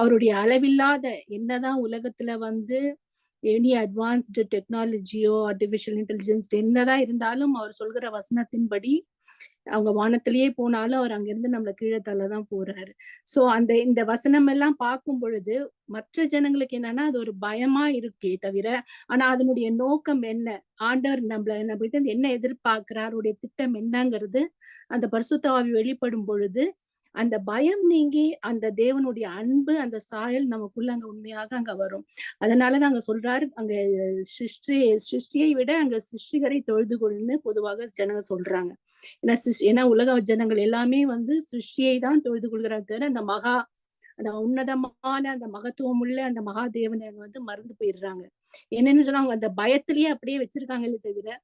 அவருடைய அளவில்லாத என்னதான் உலகத்துல வந்து எனி அட்வான்ஸ்டு டெக்னாலஜியோ ஆர்டிபிஷியல் இன்டெலிஜென்ஸ் என்னதான் இருந்தாலும் அவர் சொல்கிற வசனத்தின்படி அவங்க வானத்திலேயே போனாலும் அவர் அங்கிருந்து நம்மளை கீழே தள்ளதான் போறாரு. சோ இந்த வசனம் எல்லாம் பார்க்கும் பொழுது மற்ற ஜனங்களுக்கு என்னன்னா அது ஒரு பயமா இருக்கே தவிர, ஆனா அதனுடைய நோக்கம் என்ன, ஆண்டவர் நம்ம கிட்ட என்ன எதிர்பார்க்கிறார், அவருடைய திட்டம் என்னங்கிறது அந்த பரிசுத்த ஆவி வெளிப்படும் பொழுது அந்த பயம் நீங்கி அந்த தேவனுடைய அன்பு, அந்த சாயல் நமக்குள்ள அங்க உண்மையாக அங்க வரும். அதனாலதான் அங்க சொல்றாரு, அங்க சிருஷ்டியை விட அங்க சிருஷ்டிகரை தொழுது கொள்ளுன்னு பொதுவாக ஜனங்க சொல்றாங்க. ஏன்னா உலக ஜனங்கள் எல்லாமே வந்து சிருஷ்டியை தான் தொழுது கொள்கிறார் தவிர அந்த உன்னதமான அந்த மகத்துவம் உள்ள அந்த மகாதேவனை வந்து மறந்து போயிடுறாங்க. என்னன்னு சொன்னா அவங்க அந்த பயத்திலேயே அப்படியே வச்சிருக்காங்களே தவிர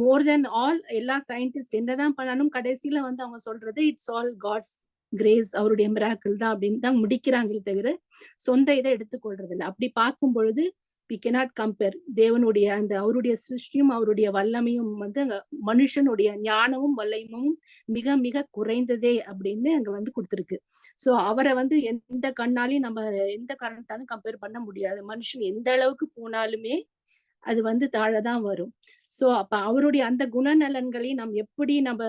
மோர் தென் ஆல் எல்லா சயின்டிஸ்ட் என்னதான் பண்ணாலும் கடைசியில வந்து அவங்க சொல்றது இட்ஸ் ஆல் காட்ஸ் கிரேஸ், அவருடைய மிராக்கிள் தான் அப்படின்னு தான் முடிக்கிறாங்களே தவிர சொந்த இதை எடுத்துக்கொள்றது இல்லை. அப்படி பார்க்கும் பொழுது we cannot compare தேவனுடைய அந்த அவருடைய சிருஷ்டியும் அவருடைய வல்லமையும் வந்து அங்க மனுஷனுடைய ஞானமும் வல்லமையும் மிக மிக குறைந்ததே அப்படின்னு அங்க வந்து கொடுத்துருக்கு. சோ அவரை வந்து எந்த கண்ணாலையும் நம்ம எந்த காரணத்தாலும் கம்பேர் பண்ண முடியாது. மனுஷன் எந்த அளவுக்கு போனாலுமே அது வந்து தாழதான் வரும். சோ அப்ப அவருடைய அந்த குணநலன்களையும் நம்ம எப்படி நம்ம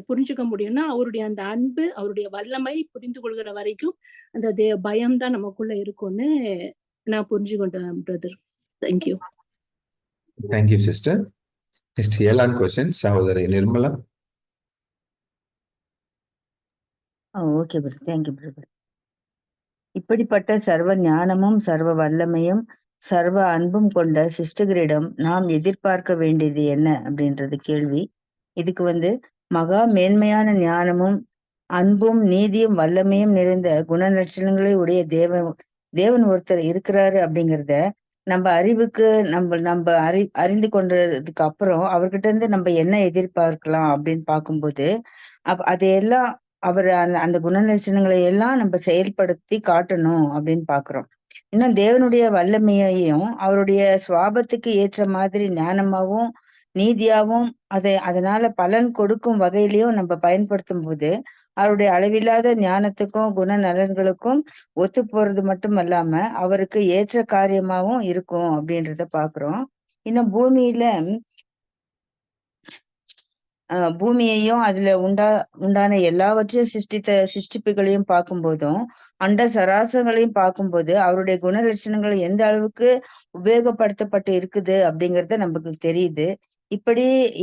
புரிஞ்சுக்க முடியும்னா அவருடைய அந்த அன்பு அவருடைய வல்லமை புரிந்து கொள்கிற வரைக்கும் அந்த பயம் தான் நமக்குள்ள இருக்கும்னு நான் புரிஞ்சு கொண்டேன் brother. Thank you. Thank you sister. Next 7th question சகோதரி Nirmala. Okay brother, thank you brother. இப்படிப்பட்ட சர்வ ஞானமும் சர்வ வல்லமையும் சர்வ அன்பும் கொண்ட சிஸ்டரிடம் நாம் எதிர்பார்க்க வேண்டியது என்ன அப்படின்றது கேள்வி. இதுக்கு வந்து மகா மேன்மையான ஞானமும் அன்பும் நீதியும் வல்லமையும் நிறைந்த குணலட்சணங்களை உடைய தேவன் ஒருத்தர் இருக்கிறாரு அப்படிங்கிறத நம்ம அறிவுக்கு நம்ம அறிந்து கொண்டதுக்கு அப்புறம் அவர்கிட்ட இருந்து நம்ம என்ன எதிர்பார்க்கலாம் அப்படின்னு பார்க்கும்போது அதையெல்லாம் அவர் அந்த குணலட்சணங்களை எல்லாம் நம்ம செயல்படுத்தி காட்டணும் அப்படின்னு பாக்குறோம். இன்னும் தேவனுடைய வல்லமையையும் அவருடைய சுவாபத்துக்கு ஏற்ற மாதிரி ஞானமாவும் நீதியாவும் அதனால பலன் கொடுக்கும் வகையிலையும் நம்ம பயன்படுத்தும் போது அவருடைய அளவில்லாத ஞானத்துக்கும் குணநலன்களுக்கும் ஒத்து போறது மட்டும் அல்லாம அவருக்கு ஏற்ற காரியமாவும் இருக்கும் அப்படின்றத பாக்குறோம். இன்னும் பூமியையும் அதுல உண்டான எல்லாவற்றையும் சிருஷ்டிப்புகளையும் பார்க்கும்போதும் அண்ட சராசங்களையும் பார்க்கும்போது அவருடைய குணலட்சணங்கள் எந்த அளவுக்கு உபயோகப்படுத்தப்பட்டு இருக்குது அப்படிங்கறத நமக்கு தெரியுது.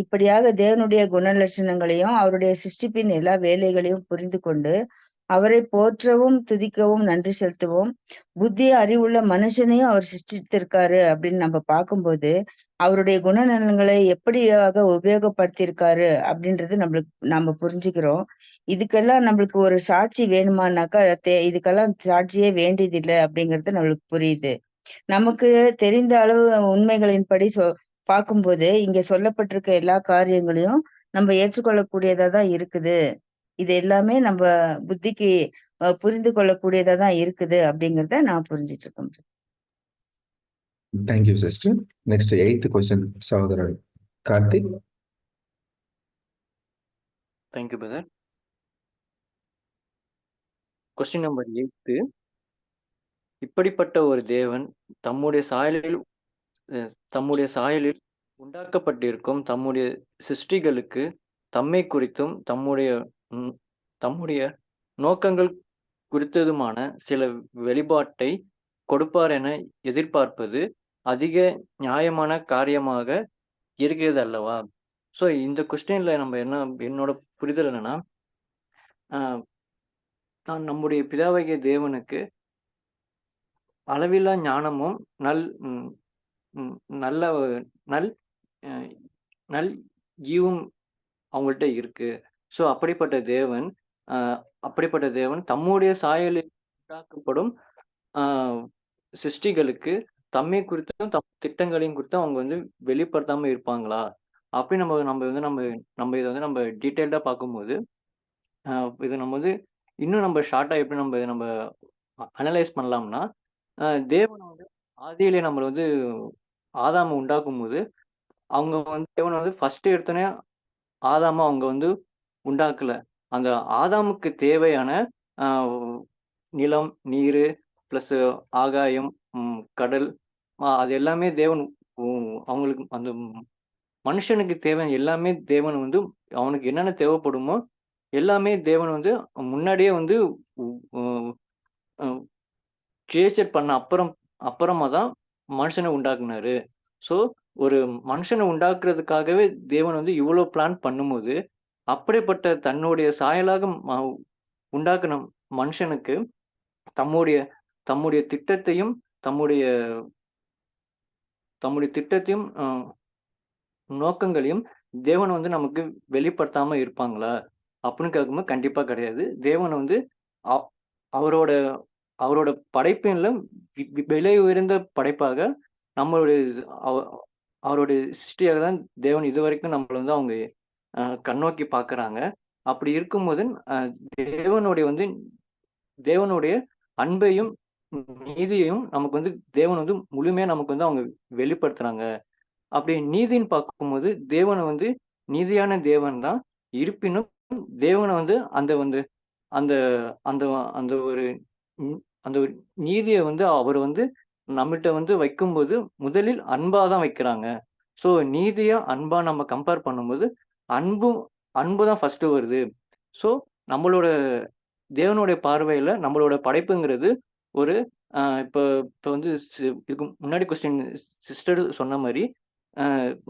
இப்படியாக தேவனுடைய குணலட்சணங்களையும் அவருடைய சிருஷ்டிப்பின் எல்லா வேலைகளையும் புரிந்து கொண்டு அவரை போற்றவும் துதிக்கவும் நன்றி செலுத்தவும் புத்தி அறிவுள்ள மனுஷனையும் அவர் சிருஷ்டித்திருக்காரு அப்படின்னு நம்ம பார்க்கும்போது அவருடைய குணநலன்களை எப்படியாக உபயோகப்படுத்தியிருக்காரு அப்படின்றது நம்ம புரிஞ்சுக்கிறோம். இதுக்கெல்லாம் நம்மளுக்கு ஒரு சாட்சி வேணுமானாக்கா இதுக்கெல்லாம் சாட்சியே வேண்டியதில்லை அப்படிங்கிறது நம்மளுக்கு புரியுது. நமக்கு தெரிந்த அளவு உண்மைகளின்படி பார்க்கும்போது இங்க சொல்லப்பட்டிருக்க எல்லா காரியங்களையும் நம்ம ஏற்றுக்கொள்ளக்கூடியதா தான் இருக்குது. இது எல்லாமே நம்ம புத்திக்கு புரிந்து கொள்ளக்கூடியதா தான் இருக்குது அப்படிங்கிறத நான் புரிஞ்சிட்டு இருக்கேன். Thank you sister. Next 8th question சகோதரர் Karthik. Thank you brother. Question number 8. இப்படிப்பட்ட ஒரு தேவன் தம்முடைய சாயலில் உண்டாக்கப்பட்டிருக்கும் தம்முடைய சிருஷ்டிகளுக்கு தம்மை குறித்தும் தம்முடைய நோக்கங்கள் குறித்ததுமான சில வெளிப்பாட்டை கொடுப்பார் என எதிர்பார்ப்பது அதிக நியாயமான காரியமாக இருக்கிறது அல்லவா? ஸோ இந்த கொஸ்டின்ல நம்ம என்னோட புரிதல் என்னன்னா, நான் நம்முடைய பிதாவாகிய தேவனுக்கு அளவில்லா ஞானமும் நல் ஈவும் அவங்கள்ட்ட இருக்கு. ஸோ அப்படிப்பட்ட தேவன் தம்முடைய சாயலில் உண்டாக்கப்படும் சிருஷ்டிகளுக்கு தம்மை குறித்தும் தம் திட்டங்களையும் குறித்தும் அவங்க வந்து வெளிப்படுத்தாம இருப்பாங்களா? அப்படி நம்ம இதை வந்து நம்ம டீட்டெயில்டா பார்க்கும்போது இது நம்ம வந்து இன்னும் நம்ம ஷார்ட்டா எப்படி நம்ம அனலைஸ் பண்ணலாம்னா, தேவன் வந்து ஆதியிலே நம்மளை வந்து ஆதாம உண்டாக்கும் போது அவங்க வந்து தேவன் வந்து ஃபர்ஸ்ட் எடுத்தோன்னே ஆதாம அவங்க வந்து உண்டாக்கல. அந்த ஆதாமுக்கு தேவையான நிலம், நீர் பிளஸ் ஆகாயம், கடல், அது எல்லாமே தேவன் அவங்களுக்கு அந்த மனுஷனுக்கு தேவையான எல்லாமே தேவன் வந்து அவனுக்கு என்னென்ன தேவைப்படுமோ எல்லாமே தேவன் வந்து முன்னாடியே வந்து கிரியேட் பண்ண அப்புறமா தான் மனுஷனை உண்டாக்குனாரு. ஸோ ஒரு மனுஷனை உண்டாக்குறதுக்காகவே தேவன் வந்து இவ்வளோ பிளான் பண்ணும்போது அப்படிப்பட்ட தன்னுடைய சாயலாக உண்டாக்குன மனுஷனுக்கு தம்முடைய திட்டத்தையும் நோக்கங்களையும் தேவன் வந்து நமக்கு வெளிப்படுத்தாம இருப்பாங்களா அப்படின்னு கேட்கும்போது கண்டிப்பா கிடையாது. தேவன் வந்து அவரோட படைப்பின்ல விலை உயர்ந்த படைப்பாக நம்மளுடைய அவருடைய சிருஷ்டியாக தான் தேவன் இதுவரைக்கும் நம்மள வந்து அவங்க கண்ணோக்கி பார்க்குறாங்க. அப்படி இருக்கும்போது தேவனுடைய வந்து தேவனுடைய அன்பையும் நீதியையும் நமக்கு வந்து தேவன் வந்து முழுமையா நமக்கு வந்து அவங்க வெளிப்படுத்துறாங்க. அப்படி நீதின்னு பார்க்கும்போது தேவன் வந்து நீதியான தேவன் தான். இருப்பினும் தேவனை வந்து அந்த வந்து அந்த அந்த அந்த ஒரு அந்த ஒரு நீதியை வந்து அவர் வந்து நம்மகிட்ட வந்து வைக்கும்போது முதலில் அன்பா தான் வைக்கிறாங்க. ஸோ நீதியா அன்பா நம்ம கம்பேர் பண்ணும்போது அன்பு தான் ஃபர்ஸ்ட் வருது. ஸோ நம்மளோட தேவனுடைய பார்வையில நம்மளோட படைப்புங்கிறது ஒரு இப்போ இப்போ வந்து இதுக்கு முன்னாடி கொஸ்டின் சிஸ்டர் சொன்ன மாதிரி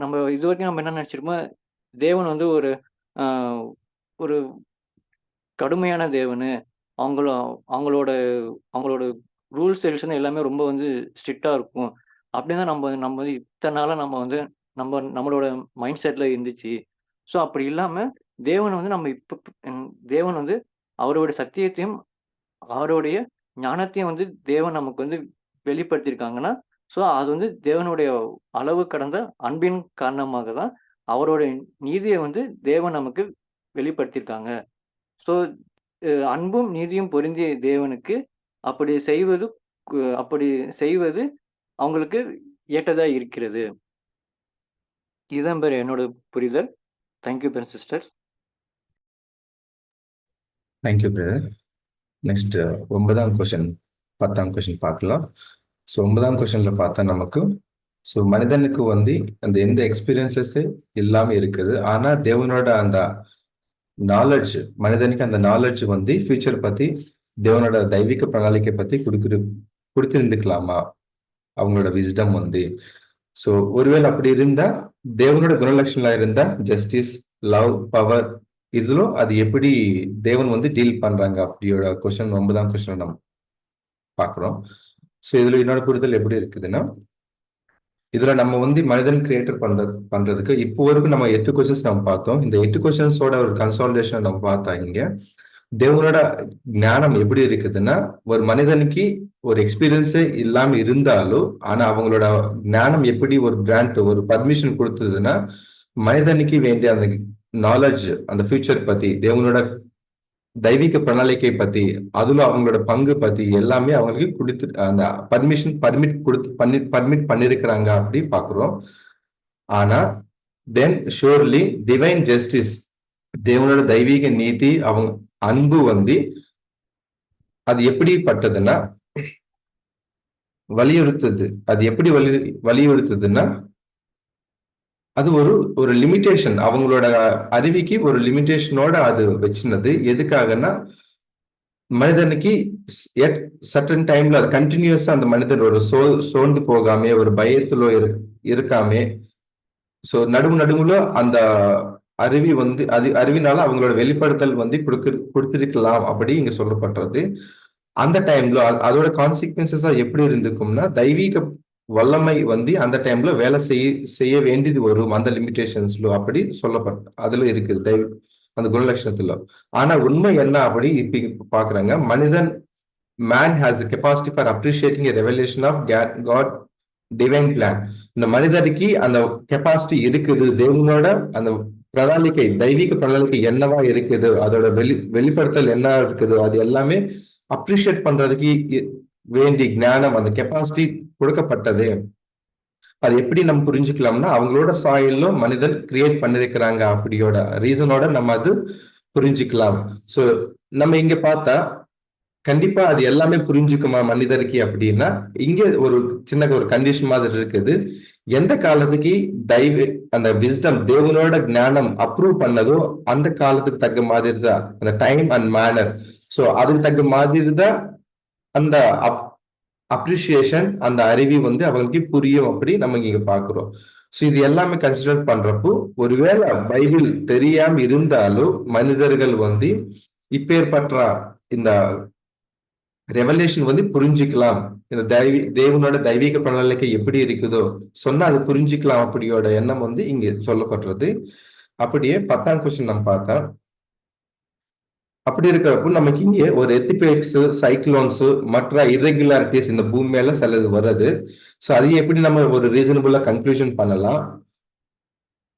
நம்ம இது வரைக்கும் நம்ம என்ன நினைச்சிருப்போம், தேவன் வந்து ஒரு ஒரு கடுமையான தேவனு, அவங்களோட அவங்களோட ரூல்ஸ் ரெகுலேஷன் எல்லாமே ரொம்ப வந்து ஸ்ட்ரிக்டா இருக்கும் அப்படின்னு தான் நம்ம வந்து இத்தனை நாளா நம்ம வந்து நம்மளோட மைண்ட் செட்ல இருந்துச்சு. ஸோ அப்படி இல்லாம தேவன் வந்து நம்ம தேவன் வந்து அவரோட சத்தியத்தையும் அவருடைய ஞானத்தையும் வந்து தேவன் நமக்கு வந்து வெளிப்படுத்தியிருக்காங்கன்னா, ஸோ அது வந்து தேவனுடைய அளவு கடந்த அன்பின் காரணமாக தான் அவரோட நீதியை வந்து தேவன் நமக்கு வெளிப்படுத்தியிருக்காங்க. ஸோ அன்பும் நீதியும் பொருந்திய தேவனுக்கு அப்படி செய்வது அவங்களுக்கு ஏற்றதா இருக்கிறது. இதுதான் பேர் என்னோட புரிதல். தேங்க்யூ பேர் சிஸ்டர். Thank you brother. நெக்ஸ்ட் 9ஆம் கொஸ்டின் 10ஆம் கொஸ்டின் பார்க்கலாம். ஸோ 9ஆம் கொஸ்டின்ல பார்த்தா நமக்கு ஸோ மனிதனுக்கு வந்து அந்த எந்த எக்ஸ்பீரியன்சஸே இல்லாமல் இருக்குது. ஆனா தேவனோட அந்த நாலேஜ், மனிதனுக்கு அந்த நாலேஜ் வந்து ஃபியூச்சர் பத்தி தேவனோட தெய்வீக பிரணாளிக்கை பத்தி கொடுத்திருந்துக்கலாமா அவங்களோட விஸ்டம் வந்து. ஸோ ஒருவேளை அப்படி இருந்தா தேவனோட குணலட்சணம் இருந்தா ஜஸ்டிஸ், லவ், பவர் இதுல அது எப்படி தேவன் வந்து டீல் பண்றாங்க அப்படியோட கொஸ்டின் 9ஆம் கொஸ்டின் நம்ம பாக்குறோம். ஸோ இதுல என்னோட புரிதல் எப்படி இருக்குதுன்னா, இதுல நம்ம வந்து மனிதன் கிரியேட்டர் பண்றதுக்கு இப்போ வரைக்கும் நம்ம 8 கொஸ்டின்ஸ் நம்ம பார்த்தோம். இந்த 8 கொஸ்டின்ஸோட ஒரு கன்சாலிடேஷன் நம்ம பார்த்தா இங்க தேவனோட ஞானம் எப்படி இருக்குதுன்னா, ஒரு மனிதனுக்கு ஒரு எக்ஸ்பீரியன்ஸே இல்லாம இருந்தாலும் ஆனா அவங்களோட ஞானம் எப்படி ஒரு கிராண்ட் ஒரு பர்மிஷன் கொடுத்ததுன்னா, மனிதனுக்கு வேண்டிய அந்த நாலேஜ், அந்த ஃபியூச்சர் பத்தி, தேவனோட தெய்வீக பிரணாளிக்கை பத்தி, அதுல அவங்களோட பங்கு பத்தி எல்லாமே அவங்களுக்கு கொடுத்து அந்த பர்மிட் பண்ணிருக்கிறாங்க அப்படி பாக்குறோம். ஆனா தென் ஷூர்லி டிவைன் ஜஸ்டிஸ், தேவனோட தெய்வீக நீதி, அவங்க அன்பு வந்து அது எப்படி பட்டதுன்னா வலியுறுத்துது. அது எப்படி வலியுறுத்துதுன்னா, அது ஒரு லிமிட்டேஷன், அவங்களோட அறிவிக்கு ஒரு லிமிட்டேஷனோட அது வச்சினது. எதுக்காகனா மனிதனுக்கு சர்டன் டைம்ல அது கண்டினியூஸா அந்த மனிதன் ஒரு சோர்ந்து போகாம ஒரு பயத்துல இருக்காம, ஸோ நடுவுல அந்த அறிவி வந்து அறிவினால அவங்களோட வெளிப்படுத்தல் வந்து கொடுத்திருக்கலாம் அப்படி இங்க சொல்லப்பட்டது. அந்த டைம்ல அதோட கான்சிக்வன்சஸா எப்படி இருந்துக்கும்னா, தெய்வீக வல்லமை வந்து அந்த டைம்ல வேலை செய்ய வேண்டியது வரும் அந்த லிமிடேஷன்ஸ்ல அப்படி அதுல இருக்குது அந்த குணலட்சணத்துல. ஆனா உண்மை என்ன அப்படி இப்ப பாக்குறாங்க, man has capacity for appreciating a revelation of God divine plan. இந்த மனிதருக்கு அந்த கெப்பாசிட்டி இருக்குது, தேவனோட அந்த பிரணாளிக்கை, தெய்வீக பிரணாளிக்கை என்னவா இருக்குது, அதோட வெளிப்படுத்தல் என்ன இருக்குது, அது எல்லாமே அப்ரிஷியேட் பண்றதுக்கு வேண்டிய ஞானம், அந்த கெப்பாசிட்டி கொடுக்கப்பட்டது. அது எப்படி நம்ம புரிஞ்சுக்கலாம்னா, அவங்களோட சாயலும் மனிதன் கிரியேட் பண்ணிருக்கிறாங்க அப்படியோட ரீசனோட நம்ம அது புரிஞ்சுக்கலாம். சோ நம்ம இங்க பார்த்தா கண்டிப்பா அது எல்லாமே புரிஞ்சுக்குமா மனிதருக்கு அப்படின்னா, இங்க ஒரு சின்ன ஒரு கண்டிஷன் மாதிரி இருக்குது. எந்த காலத்துக்கு அந்த விஸ்டம், தேவனோட ஞானம் அப்ரூவ் பண்ணதோ அந்த காலத்துக்கு தக்க மாதிரி தான் அந்த டைம் அண்ட் மேனர். சோ அதுக்கு தக்க மாதிரி தான் அந்த அப்ரிசியேஷன், அந்த அறிவி வந்து அவங்களுக்கு புரியும் அப்படி நம்ம இங்க பாக்குறோம். சோ இது எல்லாமே கன்சிடர் பண்றப்போ, ஒருவேளை பைபிள் தெரியாம இருந்தாலும் மனிதர்கள் வந்து இப்பேற்பட்ட இந்த ரெவலேஷன் வந்து புரிஞ்சுக்கலாம். இந்த தேவனோட தெய்வீக பிரணாளிக்கை எப்படி இருக்குதோ சொன்னா அது புரிஞ்சுக்கலாம் அப்படியோட எண்ணம் வந்து இங்க சொல்லப்படுறது. அப்படியே 10ஆம் கொஸ்டின் நம்ம பார்த்தா, அப்படி இருக்கிறப்போ நமக்கு இங்கே ஒரு எர்த்குவேக்ஸ், சைக்ளோன்ஸ், மற்ற இர்ரெகுலாரிட்டிஸ் இந்த பூமி மேல சிலது வருது. ஸோ அது எப்படி நம்ம ஒரு ரீசனபுளா கன்க்ளூஷன் பண்ணலாம்?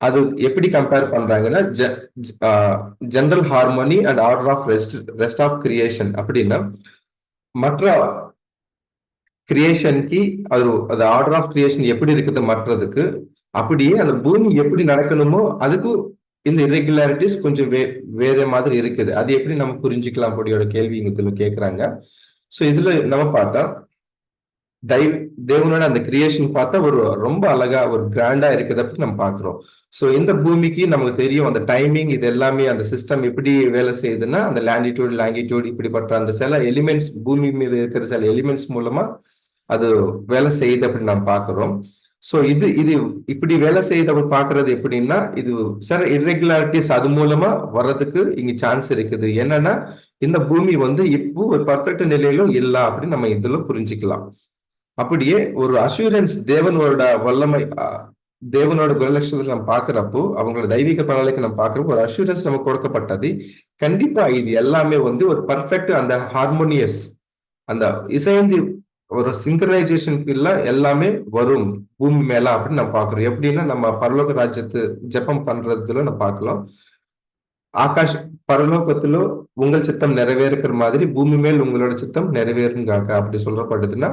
அது எப்படி கம்பேர் பண்றாங்கன்னா general harmony and order of rest of creation அப்படின்னா மற்ற கிரியேஷனுக்கு அது ஆர்டர் ஆஃப் கிரியேஷன் எப்படி இருக்குது மற்றதுக்கு, அப்படியே அந்த பூமி எப்படி நடக்கணுமோ அதுக்கு இந்த இர்ரெகுலாரிட்டிஸ் கொஞ்சம் வேற மாதிரி இருக்குது. அது எப்படி நம்ம புரிஞ்சுக்கலாம் அப்படியோட கேள்வி இங்க கேட்கறாங்க. ஸோ இதுல நம்ம பார்த்தா தேவனோட அந்த கிரியேஷன் பார்த்தா ஒரு ரொம்ப அழகா ஒரு கிராண்டா இருக்குது அப்படி நம்ம பாக்குறோம். ஸோ இந்த பூமிக்கு நமக்கு தெரியும் அந்த டைமிங் இது எல்லாமே அந்த சிஸ்டம் எப்படி வேலை செய்யுதுன்னா அந்த லாங்கிடியூட் லாங்கிடியூட் இப்படிப்பட்ட அந்த சில எலிமெண்ட்ஸ் பூமி மீது இருக்கிற சில எலிமெண்ட்ஸ் மூலமா அது வேலை செய்யுது அப்படின்னு நம்ம பாக்குறோம். ஸோ இது இப்படி வேலை செய்யுது அப்படி பாக்குறது எப்படின்னா இது சில இர்ரெகுலாரிட்டிஸ் அது மூலமா வர்றதுக்கு இங்க சான்ஸ் இருக்குது. என்னன்னா இந்த பூமி இப்போ ஒரு பர்ஃபெக்ட் நிலையிலும் இல்ல அப்படின்னு நம்ம இதுல புரிஞ்சுக்கலாம். அப்படியே ஒரு அஷூரன்ஸ் தேவனோட வல்லமை தேவனோட குணலட்சணத்தை நம்ம பாக்குறப்போ அவங்களோட தெய்வீக பலனுக்கு நம்ம பாக்குறப்போ ஒரு அஷூரன்ஸ் நமக்கு கொடுக்கப்பட்டது. கண்டிப்பா இது எல்லாமே ஒரு பர்ஃபெக்ட் அந்த ஹார்மோனியஸ் அந்த இசைந்து ஒரு சிங்க்ரனைசேஷனுக்கு எல்லாமே வரும் பூமி மேல அப்படின்னு நம்ம பாக்குறோம். எப்படின்னா நம்ம பரலோக ராஜ்யத்து ஜெபம் பண்றதுல நம்ம பார்க்கலாம். ஆகாஷ் பரலோகத்திலோ உங்கள் சித்தம் நிறைவேறுக்கிற மாதிரி பூமி மேல் உங்களோட சித்தம் நிறைவேறுங்காக்க அப்படி சொல்லப்படுதுன்னா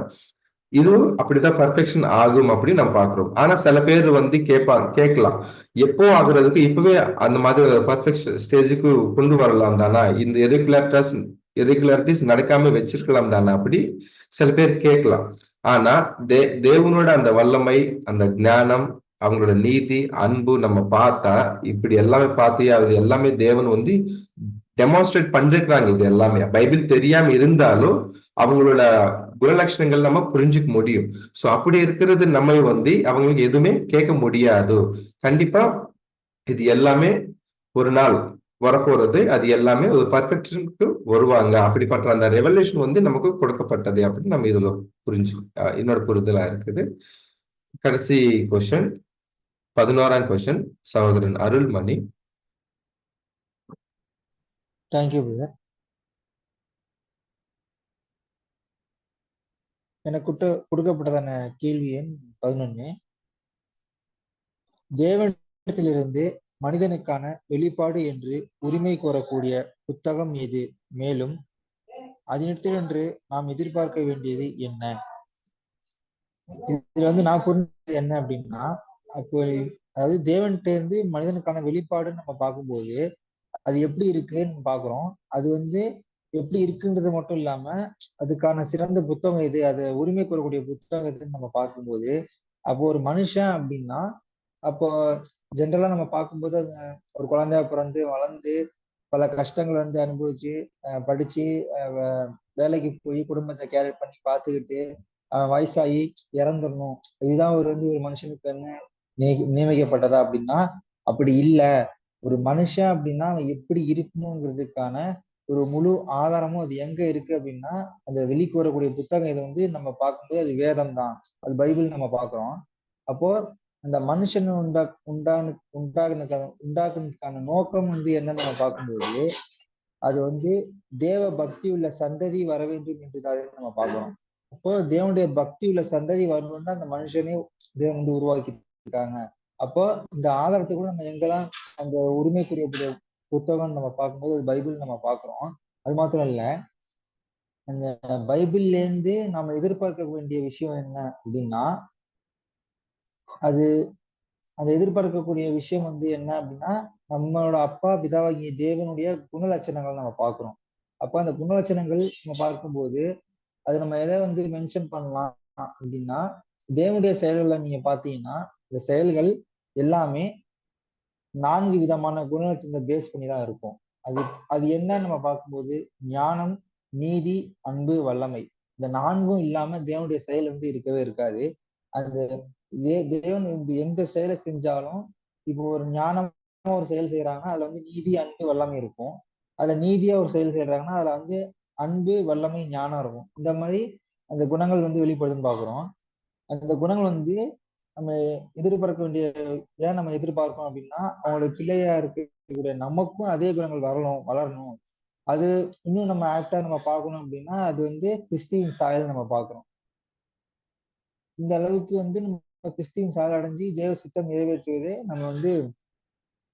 இதுவும் அப்படிதான் பர்ஃபெக்ஷன் ஆகும் அப்படின்னு நம்ம பாக்குறோம். ஆனா சில பேர் கேட்கலாம் எப்போ ஆகுறதுக்கு இப்பவே அந்த மாதிரி பர்ஃபெக்ட் ஸ்டேஜுக்கு கொண்டு வரலாம் தானா, இந்த இர்ரெகுலாரிட்டிஸ் நடக்காம வச்சிருக்கலாம் தானே அப்படி சில பேர் கேட்கலாம். ஆனா தேவனோட அந்த வல்லமை அந்த ஞானம் அவங்களோட நீதி அன்பு நம்ம பார்த்தா இப்படி எல்லாமே பார்த்தியா அது எல்லாமே தேவன் டெமான்ஸ்ட்ரேட் பண்ணிருக்கிறாங்க. இது எல்லாமே பைபிள் தெரியாம இருந்தாலும் அவங்களோட குணலட்சணங்கள் நம்ம புரிஞ்சுக்க முடியும். சோ அப்படி இருக்கிறது நம்ம அவங்களுக்கு எதுவுமே கேட்க முடியாது. கண்டிப்பா இது எல்லாமே ஒரு நாள் வரப்போறது, அது எல்லாமே ஒரு பர்ஃபெக்ஷனுக்கு வருவாங்க. அப்படிப்பட்ட அந்த ரெவல்யூஷன் நமக்கு கொடுக்கப்பட்டது அப்படின்னு நம்ம இதுல இன்னொரு புரிதலா இருக்குது. கடைசி கொஸ்டின் 11ஆம் கொஸ்டின் சகோதரன் அருள்மணி. Thank you brother. எனக்கு கொடுக்கப்பட்டதான கேள்வி எண் 11. தேவனிடத்திலிருந்து மனிதனுக்கான வெளிப்பாடு என்று உரிமை கோரக்கூடிய புத்தகம் எது? மேலும் அதனிடத்திலென்று நாம் எதிர்பார்க்க வேண்டியது என்ன? இதுல நான் புரிஞ்சது என்ன அப்படின்னா, அப்போ அதாவது தேவன்கிட்ட இருந்து மனிதனுக்கான வெளிப்பாடுன்னு நம்ம பார்க்கும்போது அது எப்படி இருக்குன்னு பாக்குறோம். அது எப்படி இருக்குன்றது மட்டும் இல்லாம அதுக்கான சிறந்த புத்தகம் எது, அதை உரிமை கோரக்கூடிய புத்தகம் எதுன்னு நம்ம பார்க்கும்போது அப்போ ஒரு மனுஷன் அப்படின்னா அப்போ ஜென்ரலா நம்ம பார்க்கும்போது அது ஒரு குழந்தையா பிறந்து வளர்ந்து பல கஷ்டங்களை அனுபவிச்சு படிச்சு வேலைக்கு போய் குடும்பத்தை கேர் பண்ணி பார்த்துக்கிட்டு வயசாகி இறந்துடணும், இதுதான் ஒரு மனுஷனுக்கு நியமிக்கப்பட்டதா அப்படின்னா அப்படி இல்லை. ஒரு மனுஷன் அப்படின்னா அவன் எப்படி இருக்கணுங்கிறதுக்கான ஒரு முழு ஆதாரமும் அது எங்க இருக்கு அப்படின்னா அந்த வெளிக்கோரக்கூடிய புத்தகம் இது நம்ம பார்க்கும்போது அது வேதம் தான், அது பைபிள் நம்ம பார்க்கிறோம். அப்போ அந்த மனுஷன் உண்டாக்குனதுக்கான நோக்கம் என்னன்னு நம்ம பார்க்கும்போது அது தேவ பக்தி உள்ள சந்ததி வர வேண்டும் என்றுதான் நம்ம பார்க்கிறோம். அப்போ தேவனுடைய பக்தி உள்ள சந்ததி வரணும்னா அந்த மனுஷனே தேவன் உருவாக்கி இருக்காங்க. அப்போ இந்த ஆதாரத்தை கூட நம்ம எங்கெல்லாம் அந்த உரிமைக்குரிய புத்தகம் நம்ம பார்க்கும்போது அது பைபிள் நம்ம பார்க்கிறோம். அது மாத்திரம் இல்ல, அந்த பைபிள்ல இருந்து நம்ம எதிர்பார்க்க வேண்டிய விஷயம் என்ன அப்படின்னா அது அந்த எதிர்பார்க்கக்கூடிய விஷயம் என்ன அப்படின்னா நம்மளோட அப்பா பிதாவாகிய தேவனுடைய குணலட்சணங்கள் நம்ம பார்க்கிறோம். அப்ப அந்த குணலட்சணங்கள் நம்ம பார்க்கும்போது அது நம்ம எதை மென்ஷன் பண்ணலாம் அப்படின்னா தேவனுடைய செயல்களை நீங்க பாத்தீங்கன்னா இந்த செயல்கள் எல்லாமே 4 விதமான குணலட்சணத்தை பேஸ் பண்ணிதான் இருக்கும். அது என்னன்னு நம்ம பார்க்கும்போது ஞானம், நீதி, அன்பு, வல்லமை, இந்த 4ம் இல்லாம தேவனுடைய செயல் இருக்கவே இருக்காது. அந்த தேவன் எந்த செயலை செஞ்சாலும் இப்போ ஒரு ஞானமா ஒரு செயல் செய்யறாங்கன்னா அதுல நீதி, அன்பு, வல்லமை இருக்கும். அதுல நீதியா ஒரு செயல் செய்யறாங்கன்னா அதுல அன்பு, வல்லமை, ஞானம் இருக்கும். இந்த மாதிரி அந்த குணங்கள் வெளிப்படுதுன்னு பாக்குறோம். அந்த குணங்கள் நம்ம எதிர்பார்க்க வேண்டிய ஏன் நம்ம எதிர்பார்க்கணும் அப்படின்னா அவங்களுடைய பிள்ளையா இருக்கக்கூடிய நமக்கும் அதே குணங்கள் வளரணும். அது இன்னும் நம்ம ஆக்டா நம்ம பார்க்கணும் அப்படின்னா அது வந்து கிறிஸ்துவின் சாயல் நம்ம பார்க்கணும். இந்த அளவுக்கு வந்து நம்ம கிறிஸ்துவின் சாயல் அடைஞ்சு தேவ சித்தம் நிறைவேற்றுவதே நம்ம வந்து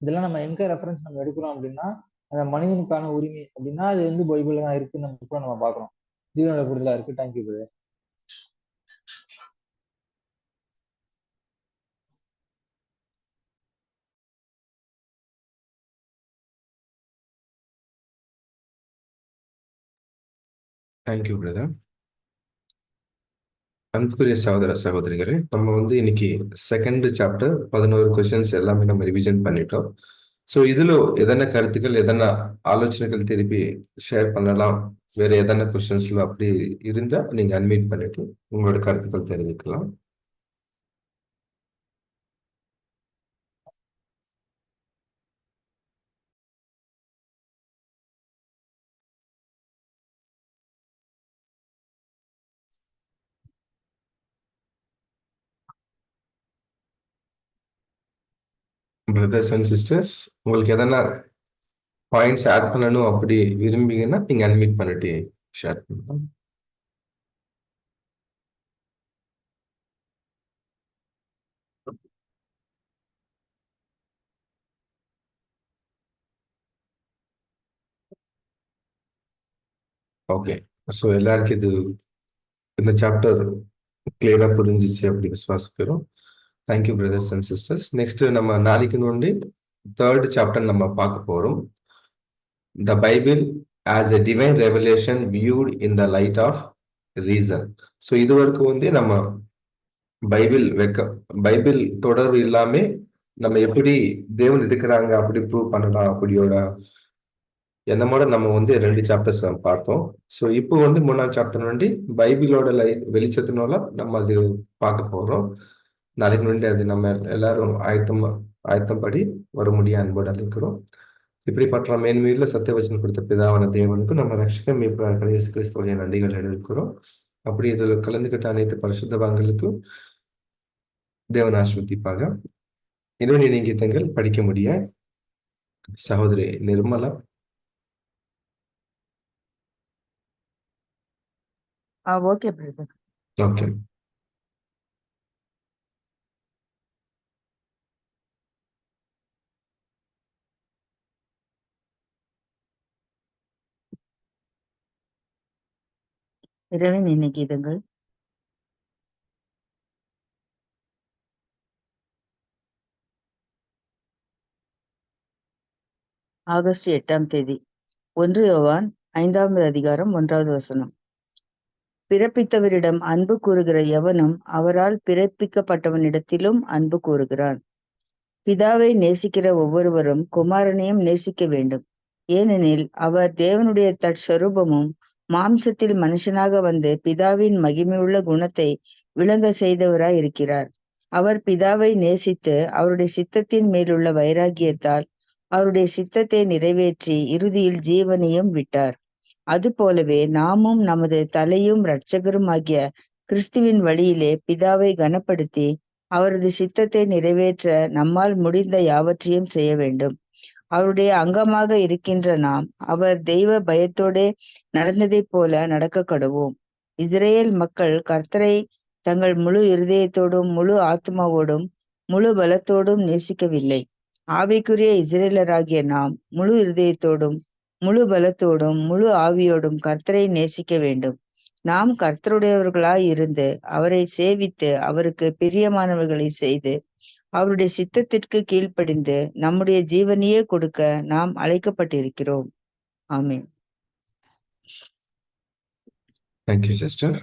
இதெல்லாம் நம்ம எங்க ரெஃபரன்ஸ் நம்ம எடுக்கிறோம் அப்படின்னா அந்த மனிதனுக்கான உரிமை அப்படின்னா அது வந்து பைபிள்ல தான் இருக்குன்னு நம்ம பார்க்கறோம். ஜீவனோட விடுதலா இருக்கு. Thank you brother. Thank you brother. அன்புக்குரிய சகோதர சகோதரிகளே, நம்ம வந்து இன்னைக்கு செகண்ட் சாப்டர் 11 கொஸ்டின்ஸ் எல்லாமே நம்ம ரிவிஷன் பண்ணிட்டோம். ஸோ இதுல எதனா கருத்துக்கள் எதனா ஆலோசனைகள் திருப்பி ஷேர் பண்ணலாம், வேற எதனா கொஸ்டின்ஸ்ல அப்படி இருந்தா நீங்க அன்மியூட் பண்ணிட்டு உங்களோட கருத்துக்கள் தெரிவிக்கலாம். பிரதர்ஸ் அண்ட் சிஸ்டர்ஸ், உங்களுக்கு எதனா பாயிண்ட்ஸ் ஆட் பண்ணணும் அப்படி விரும்பீங்கன்னா நீங்க அன்மியூட் பண்ணிட்டு ஷேர் பண்ணலாம். ஓகே, ஸோ எல்லாருக்கும் இது இந்த சாப்டர் கிளியரா புரிஞ்சிச்சு அப்படி விசுவாசிக்கிறோம். Thank you brothers and sisters. Next நம்ம நாளைக்கு நோண்டி தேர்ட் சாப்டர் நம்ம பார்க்க போறோம். The Bible as a divine revelation viewed in the light off reason. So இது வரைக்கும் வந்து நம்ம பைபிள் தொடர்பு இல்லாம நம்ம எப்படி தேவன் இருக்கிறாங்க அப்படி ப்ரூவ் பண்ணலாம் அப்படியோட என்னமோட நம்ம வந்து 2 சாப்டர்ஸ் நம்ம பார்த்தோம். ஸோ இப்போ வந்து 3ஆம் சாப்டர் வந்து பைபிளோட வெளிச்சத்தினால நம்ம அது பார்க்க போறோம். நாளைக்கு வந்து அது நம்ம எல்லாரும் ஆயத்தம் படி வர முடிய அன்போடு அழைக்கிறோம். இப்படிப்பட்ட மேன்மையுள்ள சத்தியவசனம் கொடுத்த பிதாவான தேவனுக்கு நம்ம ரட்சகர் மீட்பராகிய இயேசு கிறிஸ்துவுடைய நன்றிகள் எடுக்கிறோம். அப்படி இதில் கலந்துகிட்ட அனைத்து பரிசுத்தவான்களுக்கும் தேவன் ஆசீர்வதிப்பாக. இன்னொன்று நீங்கீதங்கள் படிக்க முடிய சகோதரி நிர்மலா. Okay brother. ஓகே. இரவின் நினைக்கீதங்கள் ஆகஸ்ட் 8ஆம் தேதி 1 யோவான் 5ஆவது அதிகாரம் 1வது வசனம். பிறப்பித்தவரிடம் அன்பு கூறுகிற எவனும் அவரால் பிறப்பிக்கப்பட்டவனிடத்திலும் அன்பு கூறுகிறான். பிதாவை நேசிக்கிற ஒவ்வொருவரும் குமாரனையும் நேசிக்க வேண்டும். ஏனெனில் அவர் தேவனுடைய தற்சரூபமும் மாம்சத்தில் மனுஷனாக வந்து பிதாவின் மகிமையுள்ள குணத்தை விளங்க செய்தவராய் இருக்கிறார். அவர் பிதாவை நேசித்து அவருடைய சித்தத்தின் மேலுள்ள வைராகியத்தால் அவருடைய சித்தத்தை நிறைவேற்றி இறுதியில் ஜீவனையும் விட்டார். அதுபோலவே நாமும் நமது தலையும் இரட்சகரும் ஆகிய கிறிஸ்துவின் வழியிலே பிதாவை கனப்படுத்தி அவரது சித்தத்தை நிறைவேற்ற நம்மால் முடிந்த யாவற்றையும் செய்ய வேண்டும். அவருடைய அங்கமாக இருக்கின்ற நாம் அவர் தெய்வ பயத்தோடே நடந்ததைப் போல நடக்க கடவோம். இஸ்ரேல் மக்கள் கர்த்தரை தங்கள் முழு இருதயத்தோடும் முழு ஆத்மாவோடும் முழு பலத்தோடும் நேசிக்கவில்லை. ஆவிக்குரிய இஸ்ரேலராகிய நாம் முழு இருதயத்தோடும் முழு பலத்தோடும் முழு ஆவியோடும் கர்த்தரை நேசிக்க வேண்டும். நாம் கர்த்தருடையவர்களாய் இருந்து அவரை சேவித்து அவருக்கு பிரியமானவர்களை செய்து அவருடைய சித்தத்திற்கு கீழ்ப்படிந்து நம்முடைய ஜீவனையே கொடுக்க நாம் அழைக்கப்பட்டிருக்கிறோம். ஆமென். Thank you sister.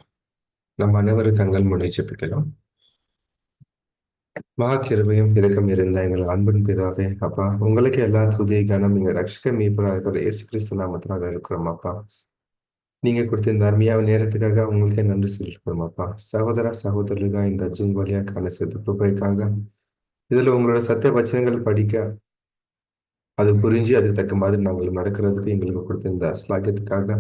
நம்ம அனைவரும் கண்கள் மூடி ஜெபிக்கலாம். மகா கிருபையும் இரக்கம் இருந்த எங்கள் அன்பின் பிதாவே, அப்பா உங்களுக்கு எல்லா துதி கனம் எங்க ரட்சக மீட்பராகிற இயேசு கிறிஸ்து நாமத்தினால இருக்கிறோம். அப்பா நீங்க கொடுத்த இந்த அருமையான நேரத்துக்காக உங்களுக்கே நன்றி செலுத்துகிறோம். அப்பா சகோதரர்களுக்காக இந்த ஜூம் வழியா காண செய்த கிருபைக்காக இதுல உங்களோட சத்திய வச்சனங்கள் படிக்க அது புரிஞ்சு அதுக்கு தக்க மாதிரி நாங்கள் நடக்கிறதுக்கு எங்களுக்கு கொடுத்த இந்த ஸ்லாக்கியத்துக்காக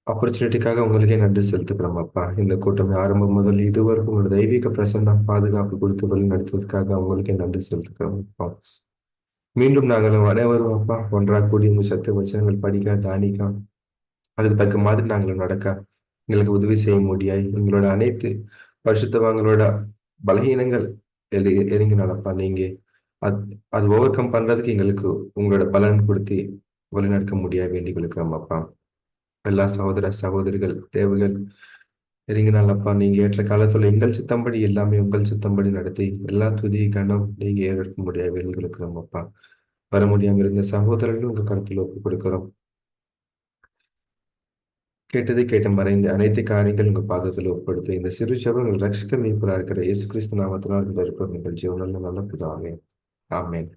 ஆப்பர்ச்சுனிட்டிக்காக உங்களுக்கே நன்றி செலுத்துக்கிறோம். அப்பா இந்த கூட்டம் ஆரம்பம் முதல் இதுவரைக்கும் உங்களோட தெய்வீக பிரசன்னம் பாதுகாப்பு கொடுத்து வழி நடத்துவதற்காக உங்களுக்கே நன்றி செலுத்துக்கிறோம். அப்பா மீண்டும் நாங்கள் அனைவரும் அப்பா ஒன்றாக கூடி உங்கள் சத்த வச்சனங்கள் படிக்க தானிக்க அதுக்கு தக்க மாதிரி நாங்கள் நடக்க எங்களுக்கு உதவி செய்ய முடியாய். எங்களோட அனைத்து பரிசுத்தவான்களோட பலகீனங்கள் இறங்கி நடப்பா. நீங்க அது ஓவர் கம் பண்றதுக்கு எங்களுக்கு உங்களோட பலன் கொடுத்து வழிநடக்க முடியாது வேண்டி கொடுக்கிறோம் அப்பா. எல்லா சகோதர சகோதரிகள் தேவைகள் இறங்கினாலப்பா. நீங்க ஏற்ற காலத்துல எங்கள் சித்தம்படி எல்லாமே உங்கள் சித்தம்படி நடத்தி எல்லா துதி கணம் நீங்க ஏற்க முடியாது வேண்டி கொடுக்கிறோம் அப்பா. வர முடியாம இருந்த சகோதரர்களும் உங்க கருத்துல ஒப்பு கொடுக்கிறோம். கேட்டதை கேட்ட மறைந்த அனைத்து காரியங்கள் உங்க பாதத்தில் ஒப்படுத்து இந்த சிறு ஜெபம் உங்கள் ரட்சிக்க மீட்பராக இருக்கிற இயேசு கிறிஸ்து நாமத்தினால் இருக்கிற உங்கள் ஜீவனில் நல்ல பிதாவே. ஆமென்.